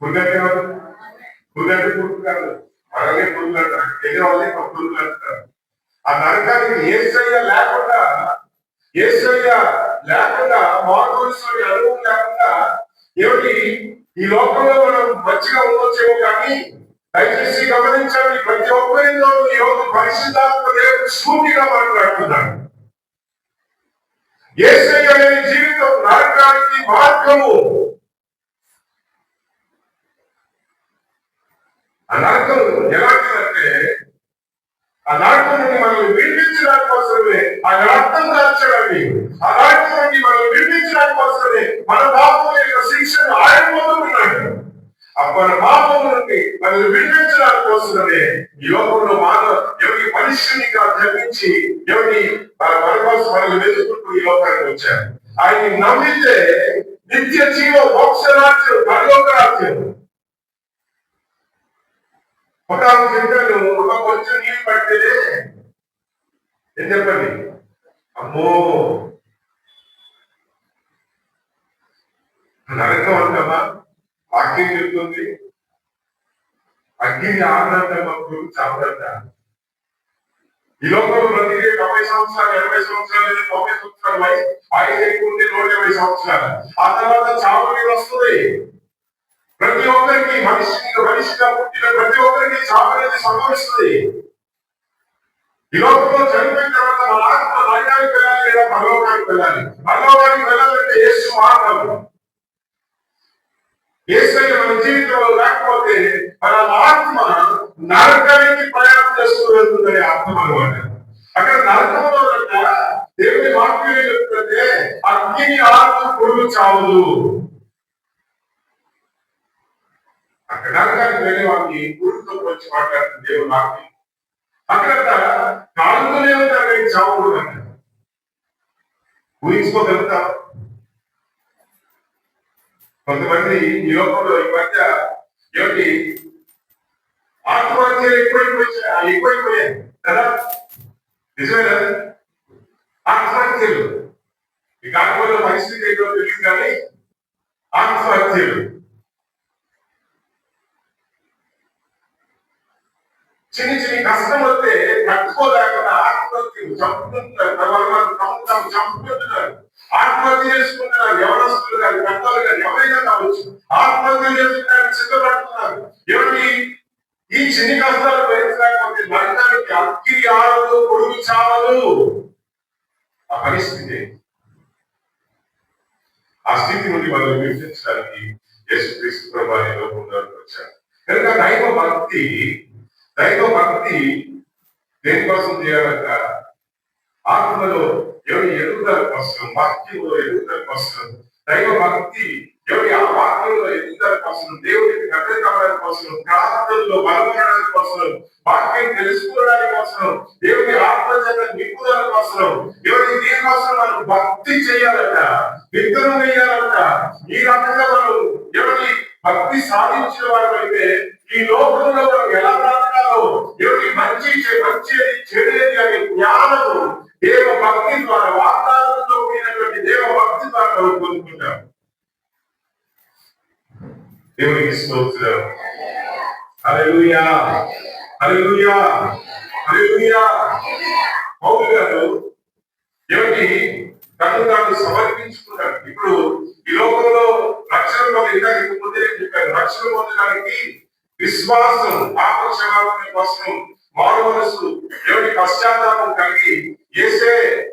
పురుగట్టే పురుగు కాదు, మనమే పురుగులు అంటారు, ఎగిరే వాళ్ళే పురుగులు అంటారు. ఆ నరకానికి యేసయ్య లేకుండా మానవుని అనుభవం లేకుండా ఏమిటి ఈ లోకంలో మనం మంచిగా ఉండొచ్చేమో కానీ దయచేసి గమనించండి, ప్రతి ఒక్కరిలో ఈ రోజు పరిశుద్ధాత్మ దేవుడు సూటిగా మాట్లాడుతున్నాడు. యేసయ్య లేని జీవితం నరకానికి మార్గము. ఆ నరకం ఎలాంటిదంటే ఆ నరకం నుండి మనల్ని విడిపించడానికి కోసమే ఆయన రక్తం దాల్చడానికి, ఆ నరకం నుండి మనల్ని విడిపించడానికి కోసమే మన పాపం యొక్క శిక్షను ఆయన పొందుకున్నాడు. మన పాపం నుండి నుండి మనం విడిపించడానికి కోసమే ఈ లోకంలో మానవ ఎవరి మనుష్యునిగా జన్మించి ఎవరి మన కోసం మనల్ని వెతుకుంటూ ఈ లోకానికి వచ్చారు. ఆయన్ని నమ్మితే నిత్య జీవ మోక్షరాజ్యం, పరలోక రాజ్యం. ఒక చెప్పాను, ఒక కొంచెం నీళ్ళు పడితేనే ఏం చెప్పండి, అమ్మో నరకం అంటామా? వాక్యం చెప్తుంది అగ్ని ఆనందమా, చావదంట. ఈ లోకంలో ప్రతి 90 సంవత్సరాలు, 80 సంవత్సరాలు, 90 సంవత్సరాలు వయసు ఎక్కువ ఉంటే 120 సంవత్సరాలు. ఆ తర్వాత చావు మీద వస్తుంది. ప్రతి ఒక్కరికి మనిషిగా పుట్టిన ప్రతి ఒక్కరికి చావు అనేది సంభవిస్తుంది. ఈ లోకంలో చనిపోయిన తర్వాత మన ఆత్మ నరకానికి వెళ్ళాలి లేదా పరలోకానికి వెళ్ళాలి. పరలోకానికి వెళ్ళాలంటే యేసు మార్గం. యేసయ్య మన జీవితంలో లేకపోతే మన ఆత్మ నరకానికి ప్రయాణం చేస్తూ వెళ్తుందని అర్థం అనమాట. అక్కడ నరకంలో దేవుని వాక్యం చెప్తుంటే అగ్ని ఆత్మ పురుగు చావదు. అక్కడ నరకానికి వెళ్ళే వాళ్ళని పురుగుతో వచ్చి మాట్లాడుతుంది దేవుని వాక్యం. అక్కడ కాలుతూనే ఉంటారు కానీ చావకూడదు అంట. ఊహించుకోగలుగుతా? కొంతమంది ఈ లోకంలో ఈ మధ్య ఏమిటి ఆత్మహత్యలు ఎక్కువైపోయాయి కదా, నిజమేనా? ఆత్మహత్యలు ఈ కాలంలో పరిస్థితి ఏంటో తెలియదు కానీ ఆత్మహత్యలు చిన్న కష్టం వస్తే తట్టుకోలేకుండా ఆత్మహత్యలు చంపుకుంటున్నారు, ఆత్మహత్య చేసుకుంటున్నారు. ఎవరస్తులు కానీ పెద్దలు కానీ ఎవరైనా కావచ్చు ఆత్మహత్య చేసుకుంటానికి సిద్ధపడుతున్నారు. ఎవరి ఈ చిన్ని కష్టాలు భరించలేకపోతే నరకానికి అగ్గి ఆడదు, పొడుగు చావదు. ఆ పరిస్థితి, ఆ స్థితి నుండి మనం విమర్శించడానికి యేసుక్రీస్తు ప్రభువు లోకంలోకి వచ్చారు. కనుక దైవ భక్తి దేనికోసం చేయాలంట? ఆత్మలో ఎవరి ఎదుగుదల కోసం, వాక్యంలో ఎదుగుదల కోసం. దైవ భక్తి ఎవరి ఆ వాక్యంలో ఎదుగుదల కోసం, దేవుడికి దగ్గర కావడానికి కోసం, ప్రార్థనలో బలపడడానికి కోసం, వాక్యం తెలుసుకోవడానికి కోసం, దేవుడి ఆత్మచేత నింపుదల కోసం, ఎవరి దీనికోసం మనం భక్తి చేయాలంట, విత్తనం వేయాలంట. ఈ రకంగా మనం ఎవరి భక్తి సాధించిన వారు అయితే ఈ లోకంలో మనం ఎలా బ్రతకాలో, ఎవరి మంచి చెడేది అనే జ్ఞానము దేవ భక్తి ద్వారా, వాగ్దానంతో కూడినటువంటి దేవ భక్తి ద్వారా మనం పొందుకుంటాం. దేవునికి స్తోత్రం. హల్లెలూయా, హల్లెలూయా, హల్లెలూయా. పౌలు గారు ఎవరికి తను సమర్పించుకున్నాడు. ఇప్పుడు ఈ లోకంలో రక్షణ ముందే చెప్పారు, రక్షణ పొందడానికి విశ్వాసం, పాపక్షమాపణ కోసం మారు మనసు, ఎవరి పశ్చాత్తాపం కలిగి యేసే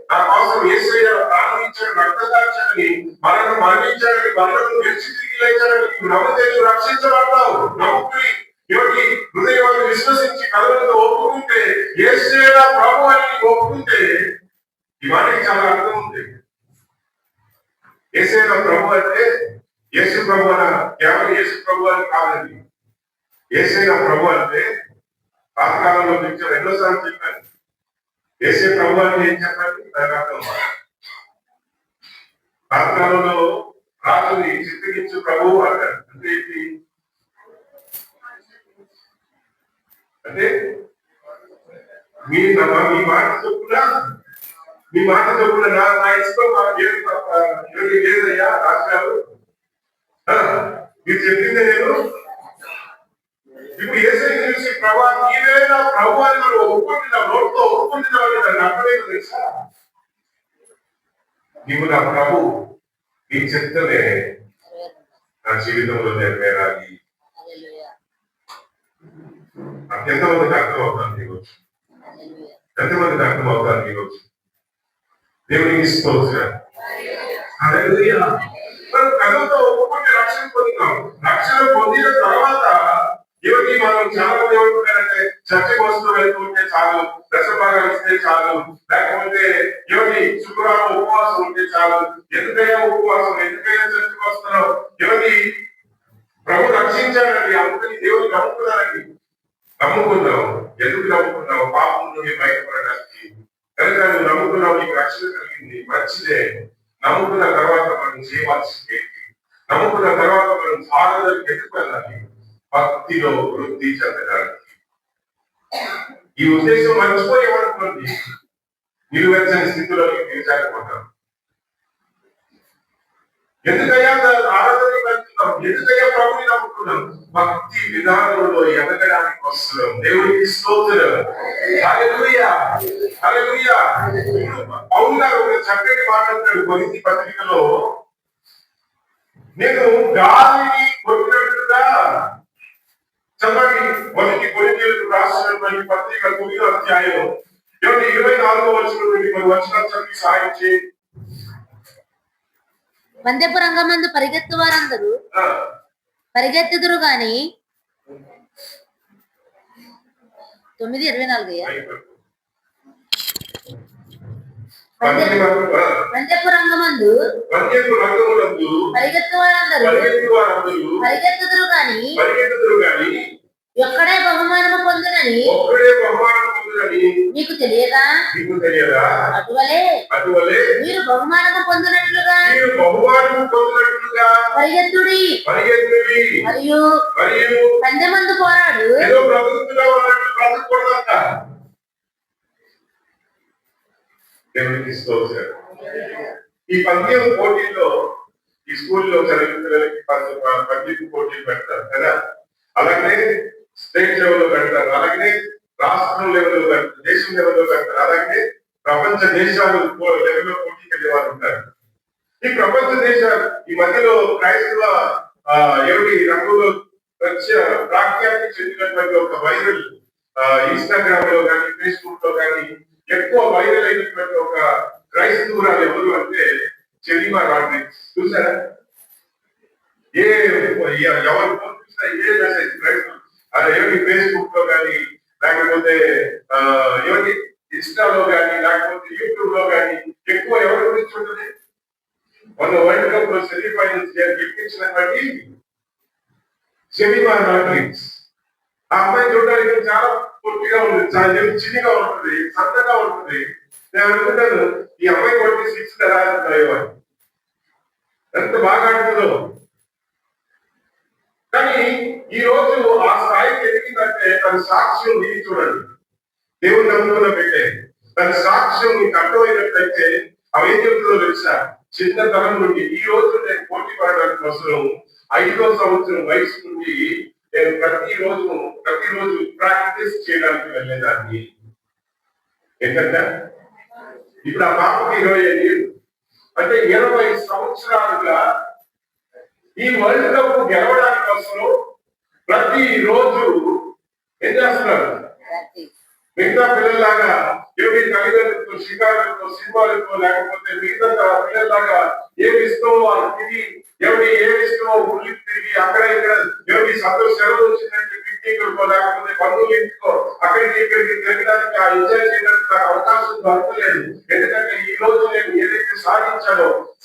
నా కోసం యేసయ్య ప్రాణం ఇచ్చాడు, రక్తదార్చాడని, మనను మరణించాడని, మనను గెలిచి తిరిగి లేచాడని నమ్మితే రక్షించబడతావు. నమ్ముకుని ఎవరి హృదయాన్ని విశ్వసించి కథలతో ఒప్పుకుంటే, యేసయ్య ప్రభు అని ఒప్పుకుంటే ఈ వాటికి చాలా అర్థం ఉంది. యేసయ్య ప్రభు అంటే యేసు ప్రభు అన కేవలం యేసు ప్రభు అని కాదండి. యేసయ్య ప్రభు అంటే పాతకాలంలో పిక్చర్ ఎన్నోసార్లు చెప్పాను. యేసయ్య ప్రభు అంటే ఏం చెప్పండి? దాని అర్థం పాతకాలంలో రాజుని చిత్రించు ప్రభు అంటారు. అంటే ఏంటి? అంటే మీ మాట చొప్పున నా ఇష్టం లేదయ్యా రాజుగారు, మీరు చెప్పిందే నేను. ఇప్పుడు యేసయ్యను చూసి ప్రభు నీవే నా ప్రభు అని మనం ఒప్పుకుంటున్నాం, నోటితో ఒప్పుకుంటున్నామని దాన్ని అర్థమేదో తెలుసా? నీవు నా ప్రభు, నీ చెప్తనే నా జీవితంలో నెరవేరాలి. ఎంతమందికి అర్థం అవుతాను ఈరోజు? ఎంతమందికి అర్థం అవుతాను ఈరోజు? దేవునికి స్తోత్రం. హల్లెలూయా. మనం కథలతో ఒప్పుకుంటే రక్షణ పొందుతాం. రక్షణ పొందిన తర్వాత ఎవరికి మనం చాలా మంది ఏమంటున్నారంటే చర్చకు వస్తూ వెళ్తుంటే చాలు, దశభాగాలు ఇస్తే చాలు, లేకపోతే ఎవరి శుక్రవారం ఉపవాసం ఉంటే చాలు. ఎందుకైనా ఉపవాసం, ఎందుకైనా చర్చకు వస్తున్నావు, ఎవరి ప్రభు రక్షించాడండి, అందుకని దేవుని నమ్ముకున్నారండి. నమ్ముకున్నావు. ఎందుకు నమ్ముకున్నావు? పాపం నుండి బయటపడడానికి. కనుక నువ్వు నమ్ముకున్నావు, నీకు రక్షణ కలిగింది, మంచిదే. నమ్ముకున్న తర్వాత మనం చేయవలసింది ఏంటి? నమ్ముకున్న తర్వాత మనం సాధనకి ఎందుకు వెళ్ళాలి? భక్తిలో వృద్ధి చెందడానికి. ఈ ఉద్దేశం మర్చిపోయేమనుకోండి, నిలువెచ్చని స్థితిలోకి దిగజారిపోతాం. ఎందుకయ్యా ఆరాధనకి వెళ్తున్నాం? ఎందుకయ్యా ప్రభుని నమ్ముకున్నాం? భక్తి విధానంలో ఎదగడానికి వస్తున్నాం. దేవునికి స్తోత్రం. హల్లెలూయా, హల్లెలూయా. పౌలు గారు ఒక చక్కటి మాట్లాడతాడు కొరింథీ పత్రికలో, నేను గాలిని కొట్టినట్టుగా చదవండి. మొదటి కొరింథీయులకు రాసినటువంటి పత్రిక 9వ అధ్యాయం 24వ వచనం నుండి కొన్ని వచనాలు చదివి సహాయం చేయండి. పందెపు రంగమందు పరిగెత్తు వారందరూ పరిగెత్తుదురు గాని 9:24 పందెపు రంగమందు పరిగెత్తు వారందరూ పరిగెత్తుదురు గాని ఒక్కడే బహుమానము పొందునని నీకు తెలియదా? అటువలే మీరు బహుమానము పొందినట్లుగా పరిగెత్తుడి మరియు పందెమందు పోరాడు. దేవునికి స్తోత్రం. ఈ పందెం పోటీల్లో ఈ స్కూల్లో చదివిన పిల్లలకి పందెం పోటీలు పెడతారు కదా. అలాగే స్టేట్ లెవెల్లో పెడతారు, అలాగే రాష్ట్రం లెవెల్లో పెడతారు, దేశం లెవెల్లో పెడతారు, అలాగే ప్రపంచ దేశాలు లెవెల్లో పోటీకి వెళ్ళే వాళ్ళు ఉంటారు. ఈ ప్రపంచ దేశాలు ఈ మధ్యలో క్రైస్తవ రంగులో ప్రాఖ్యాతి చెందినటువంటి ఒక వైరల్ ఇన్స్టాగ్రామ్ లో కానీ ఫేస్బుక్ లో కానీ ఎక్కువ వైరల్ అయినటువంటి ఒక క్రైస్తవురాలు ఎవరు అంటే చెలిమా రాడ్రిక్స్. చూసారా? ఎవరు చూసినా ఏ మెసేజ్ క్రైస్తవులు ఏమిటి ఫేస్బుక్ లో కానీ, లేకపోతే ఏమిటి ఇన్స్టాలో కానీ, లేకపోతే యూట్యూబ్ లో కానీ ఎక్కువ ఎవరి గురించి ఉంటుంది? మొన్న వరల్డ్ కప్ లో సెమీఫైనల్స్ గెలిపించినటువంటి చెలిమా రాడ్రిక్స్. ఆ అమ్మాయి చూడడానికి చాలా పొట్టిగా ఉంటుంది, చాలా చిన్నగా ఉంటుంది, సన్నగా ఉంటుంది. నేను అనుకుంటాను ఈ అమ్మాయి కొట్టి 6 ఎలా ఆడుతున్నాయో అని, ఎంత బాగా ఆడుతుందో. కానీ ఈ రోజు ఆ స్థాయికి ఎదిగిందంటే తన సాక్ష్యం నీకు చూడండి. దేవుని నమ్ముకున్న పెట్టే తన సాక్ష్యం నీకు అర్థమైనట్లయితే అవి ఏం చెప్తుందో తెలుసా? చిన్నతనం నుండి ఈ రోజు నేను పోటీ పడడానికి కోసం 5వ సంవత్సరం వయసు నుండి నేను ప్రతిరోజు ప్రాక్టీస్ చేయడానికి వెళ్ళేదాన్ని. ఏంటంటే ఇప్పుడు ఆ పాపకి 25 ఏళ్ళు, అంటే 20 సంవత్సరాలుగా ఈ వరల్డ్ కప్ గెలవడానికి కోసం ప్రతిరోజు ఏం చేస్తున్నారు? మిగతా పిల్లల్లాగా ఏమి తల్లిదండ్రులతో షికారులతో సినిమాలతో, లేకపోతే మిగతా పిల్లల్లాగా ఏమి ఇస్తామో తిరిగి ఏమి ఇస్తామో ఊళ్ళకి తిరిగి అక్కడ ఇక్కడ ఏమి సంతోష సెలవు వచ్చిందంటే పిక్నిక్లకో, లేకపోతే బంధువులు ఇంటికో అక్కడికి ఇక్కడికి తిరగడానికి ఎంజాయ్ చేయడానికి నాకు అవకాశం దొరకలేదు. ఎందుకంటే ఈ రోజు నేను ఏదైతే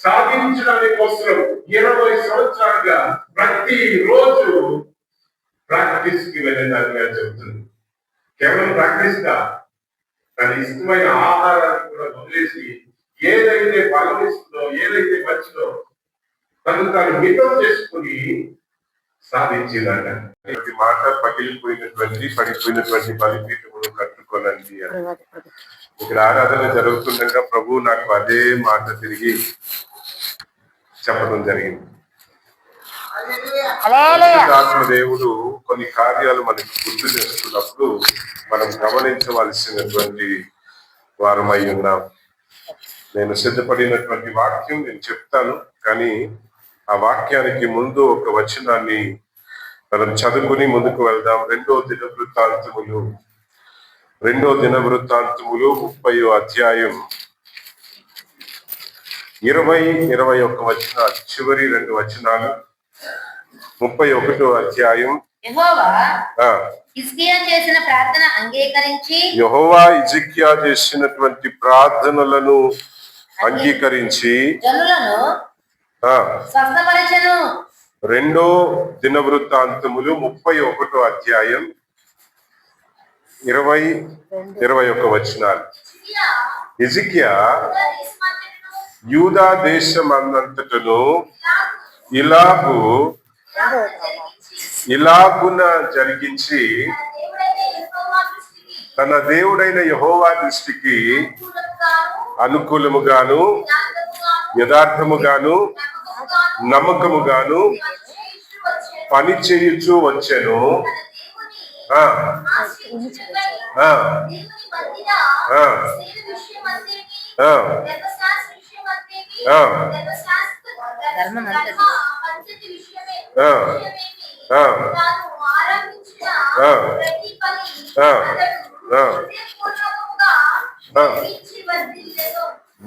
సాధించడానికి కోసం 20 సంవత్సరాలుగా ప్రతి రోజు ప్రాక్టీస్ కి వెళ్ళేదాన్ని అని చెప్తుంది. కేవలం ప్రాక్టీస్ గా తన ఇష్టమైన ఆహారాన్ని కూడా వదిలేసి ఏదైతే బలం ఇస్తుందో, ఏదైతే మంచిదో తాను మితం చేసుకుని సాధించిందట. మాట పడిపోయినటువంటి బలిపీఠమును కట్టుకోనండి అని. ఇక్కడ ఆరాధన జరుగుతుండగా ప్రభు నాకు అదే మాట తిరిగి చెప్పడం జరిగింది. దేవుడు కొన్ని కార్యాలు మనకి గుర్తు చేస్తున్నప్పుడు మనం గమనించవలసినటువంటి వారమై ఉన్నాం. నేను సిద్ధపడినటువంటి వాక్యం నేను చెప్తాను, కానీ ఆ వాక్యానికి ముందు ఒక వచనాన్ని మనం చదువుకుని ముందుకు వెళ్దాం. 2వ దినవృత్తాంతములు 30వ అధ్యాయం 20-21 వచనాలు, చివరి 2 వచనాలు. 31వ అధ్యాయం యెహోవా హిజ్కియా చేసినటువంటి ప్రార్థనలను అంగీకరించి జనులను స్వస్థపరచెను. రెండో దినవృత్తాంతములు 31 అధ్యాయం 20-21 వచనాలు. హిజ్కియా యూదా దేశమందంతటను ఇలాగున జరిగించి తన దేవుడైన యెహోవా దృష్టికి అనుకూలముగాను యథార్థముగాను నమ్మకముగాను పని చేయుచు వచ్చెను.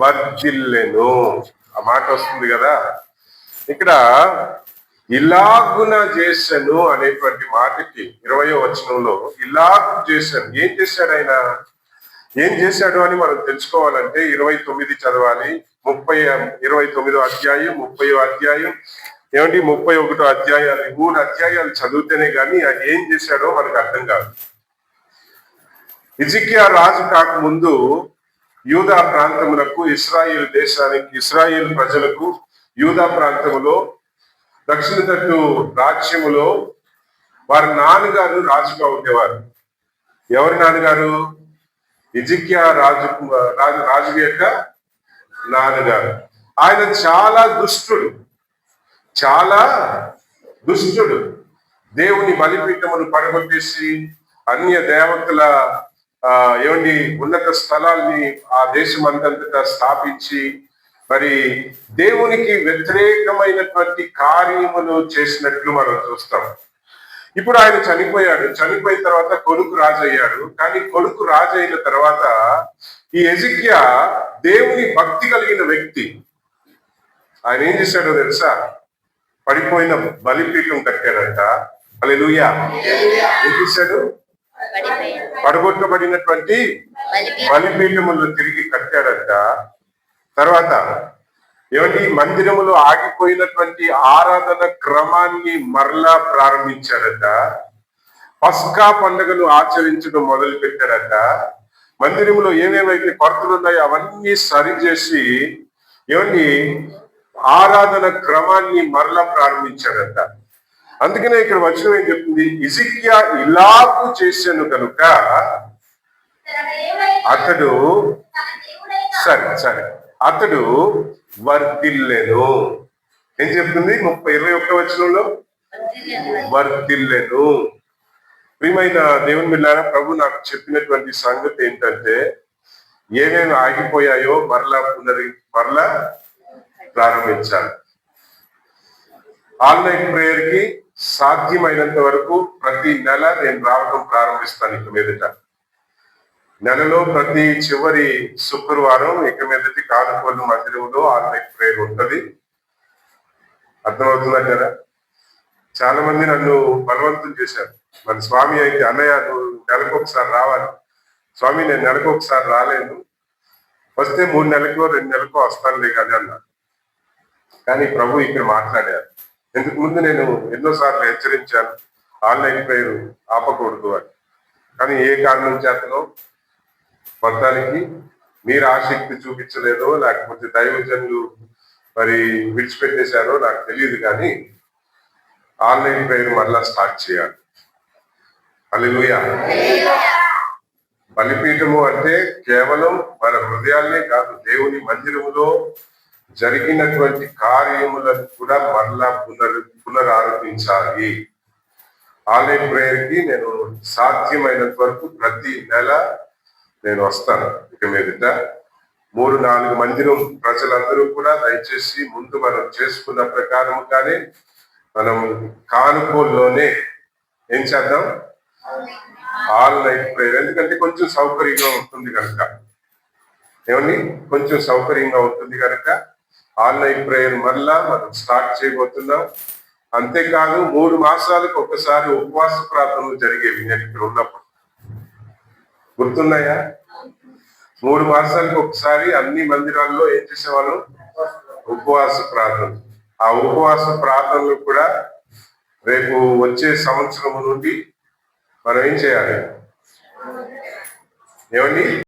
వర్ధిల్లెను. ఆ మాట వస్తుంది కదా ఇక్కడ. ఇలాగున చేశాను అనేటువంటి మాటకి 20వ వచనంలో ఇలాగు చేశాను. ఏం చేశాడు ఆయన? ఏం చేశాడు అని మనం తెలుసుకోవాలంటే 29 చదవాలి. 29వ అధ్యాయం, 30వ అధ్యాయం, 31వ అధ్యాయాలు, 3 అధ్యాయాలు చదివితేనే కానీ ఆయన ఏం చేశాడో మనకు అర్థం కాదు. హిజ్కియా రాజు కాకముందు యూదా ప్రాంతములకు, ఇశ్రాయేల్ దేశానికి, ఇశ్రాయేల్ ప్రజలకు యూదా ప్రాంతములో దక్షిణ తట్టు రాజ్యములో వారి నాన్నగారు రాజుగా ఉండేవారు. ఎవరి నాన్నగారు? హిజ్కియా రాజు యొక్క నాన్నగారు. ఆయన చాలా దుష్టుడు. దేవుని బలిపీఠమును పడగొట్టేసి అన్య దేవతల ఉన్నత స్థలాల్ని ఆ దేశం అంతటా స్థాపించి మరి దేవునికి వ్యతిరేకమైనటువంటి కార్యములు చేసినట్లు మనం చూస్తాం. ఇప్పుడు ఆయన చనిపోయాడు. చనిపోయిన తర్వాత కొడుకు రాజు అయ్యాడు. కానీ కొడుకు రాజు అయిన తర్వాత ఈ హిజ్కియా దేవుని భక్తి కలిగిన వ్యక్తి. ఆయన ఏం చేశాడో తెలుసా? పడిపోయిన బలిపీఠం కట్టాడంట. హల్లెలూయా. ఏం చేశాడు? పడగొట్టబడినటువంటి బలిపీఠములను తిరిగి కట్టాడంట. తర్వాత మందిరములో ఆగిపోయినటువంటి ఆరాధన క్రమాన్ని మరలా ప్రారంభించాడట. పస్కా పండుగను ఆచరించడం మొదలు పెట్టాడట. మందిరంలో ఏమేమైతే కొరతలు ఉన్నాయో అవన్నీ సరిచేసి ఆరాధన క్రమాన్ని మరలా ప్రారంభించాడట. అందుకనే ఇక్కడ వచనం ఏం చెప్తుంది? హిజ్కియా ఇలాగు చేశాను కనుక అతడు అతడు వర్ధిల్లెను. ఏం చెప్తుంది? 21వ వచనంలో వర్ధిల్లెను. ప్రియమైన దేవుని బిడ్డలారా, ప్రభు నాకు చెప్పినటువంటి సంగతి ఏంటంటే ఏమేమి ఆగిపోయాయో మరలా ప్రారంభించాలి. ఆన్లైన్ ప్రేయర్ కి సాధ్యమైనంత వరకు ప్రతి నెల నేను రావడం ప్రారంభిస్తాను. ఇక మీదట నెలలో ప్రతి చివరి శుక్రవారం ఇక మీదటి కానుకోలు మందిరంలో ఆన్లైన్ ప్రేయర్ ఉంటది. అర్థమవుతుందంటారా? చాలా మంది నన్ను బలవంతం చేశారు. మన స్వామి అయితే, అన్నయ్య నువ్వు నెలకు ఒకసారి రావాలి. స్వామి నేను నెలకు ఒకసారి రాలేను, వస్తే 3 నెలలకో 2 నెలలకో వస్తానులే కానీ అన్నా. కానీ ప్రభు ఇక్కడ మాట్లాడారు. ఇంతకు ముందు నేను ఎన్నోసార్లు హెచ్చరించాను ఆన్లైన్ ప్రేయర్ ఆపకూడదు అని. కానీ ఏ కారణం చేతనో మొత్తానికి మీరు ఆసక్తి చూపించలేదో లేకపోతే దైవజనులు మరి విడిచిపెట్టేశారో నాకు తెలియదు, కానీ ఆన్లైన్ ప్రేయర్ మరలా స్టార్ట్ చేయాలి. హల్లెలూయా. బలిపీఠము అంటే కేవలం మన హృదయాలనే కాదు, దేవుని మందిరములో జరిగినటువంటి కార్యములను కూడా మరలా పునరారోపించాలి. ఆన్లైన్ ప్రేయర్ కి నేను సాధ్యమైనంత వరకు ప్రతి నెల నేను వస్తాను. ఇక మీదట 3-4 మందిరం ప్రజలందరూ కూడా దయచేసి ముందు మనం చేసుకున్న ప్రకారం కానీ మనం కానుకోల్లోనే ఏం చేద్దాం? Online prayer. ఎందుకంటే కొంచెం సౌకర్యంగా ఉంటుంది కనుక, కొంచెం సౌకర్యంగా ఉంటుంది కనుక ఆన్లైన్ ప్రేయర్ మళ్ళా మనం స్టార్ట్ చేయబోతున్నాం. అంతేకాదు 3 మాసాలకు ఒకసారి ఉపవాస ప్రార్థనలు జరిగేవి నేను ఇక్కడ ఉన్నప్పుడు. గుర్తున్నాయా? 3 మాసాలకు ఒకసారి అన్ని మందిరాల్లో ఏం చేసేవాళ్ళు? ఉపవాస ప్రార్థన. ఆ ఉపవాస ప్రార్థనలు కూడా రేపు వచ్చే సంవత్సరం నుండి మనం ఏం చేయాలి ఏమండి?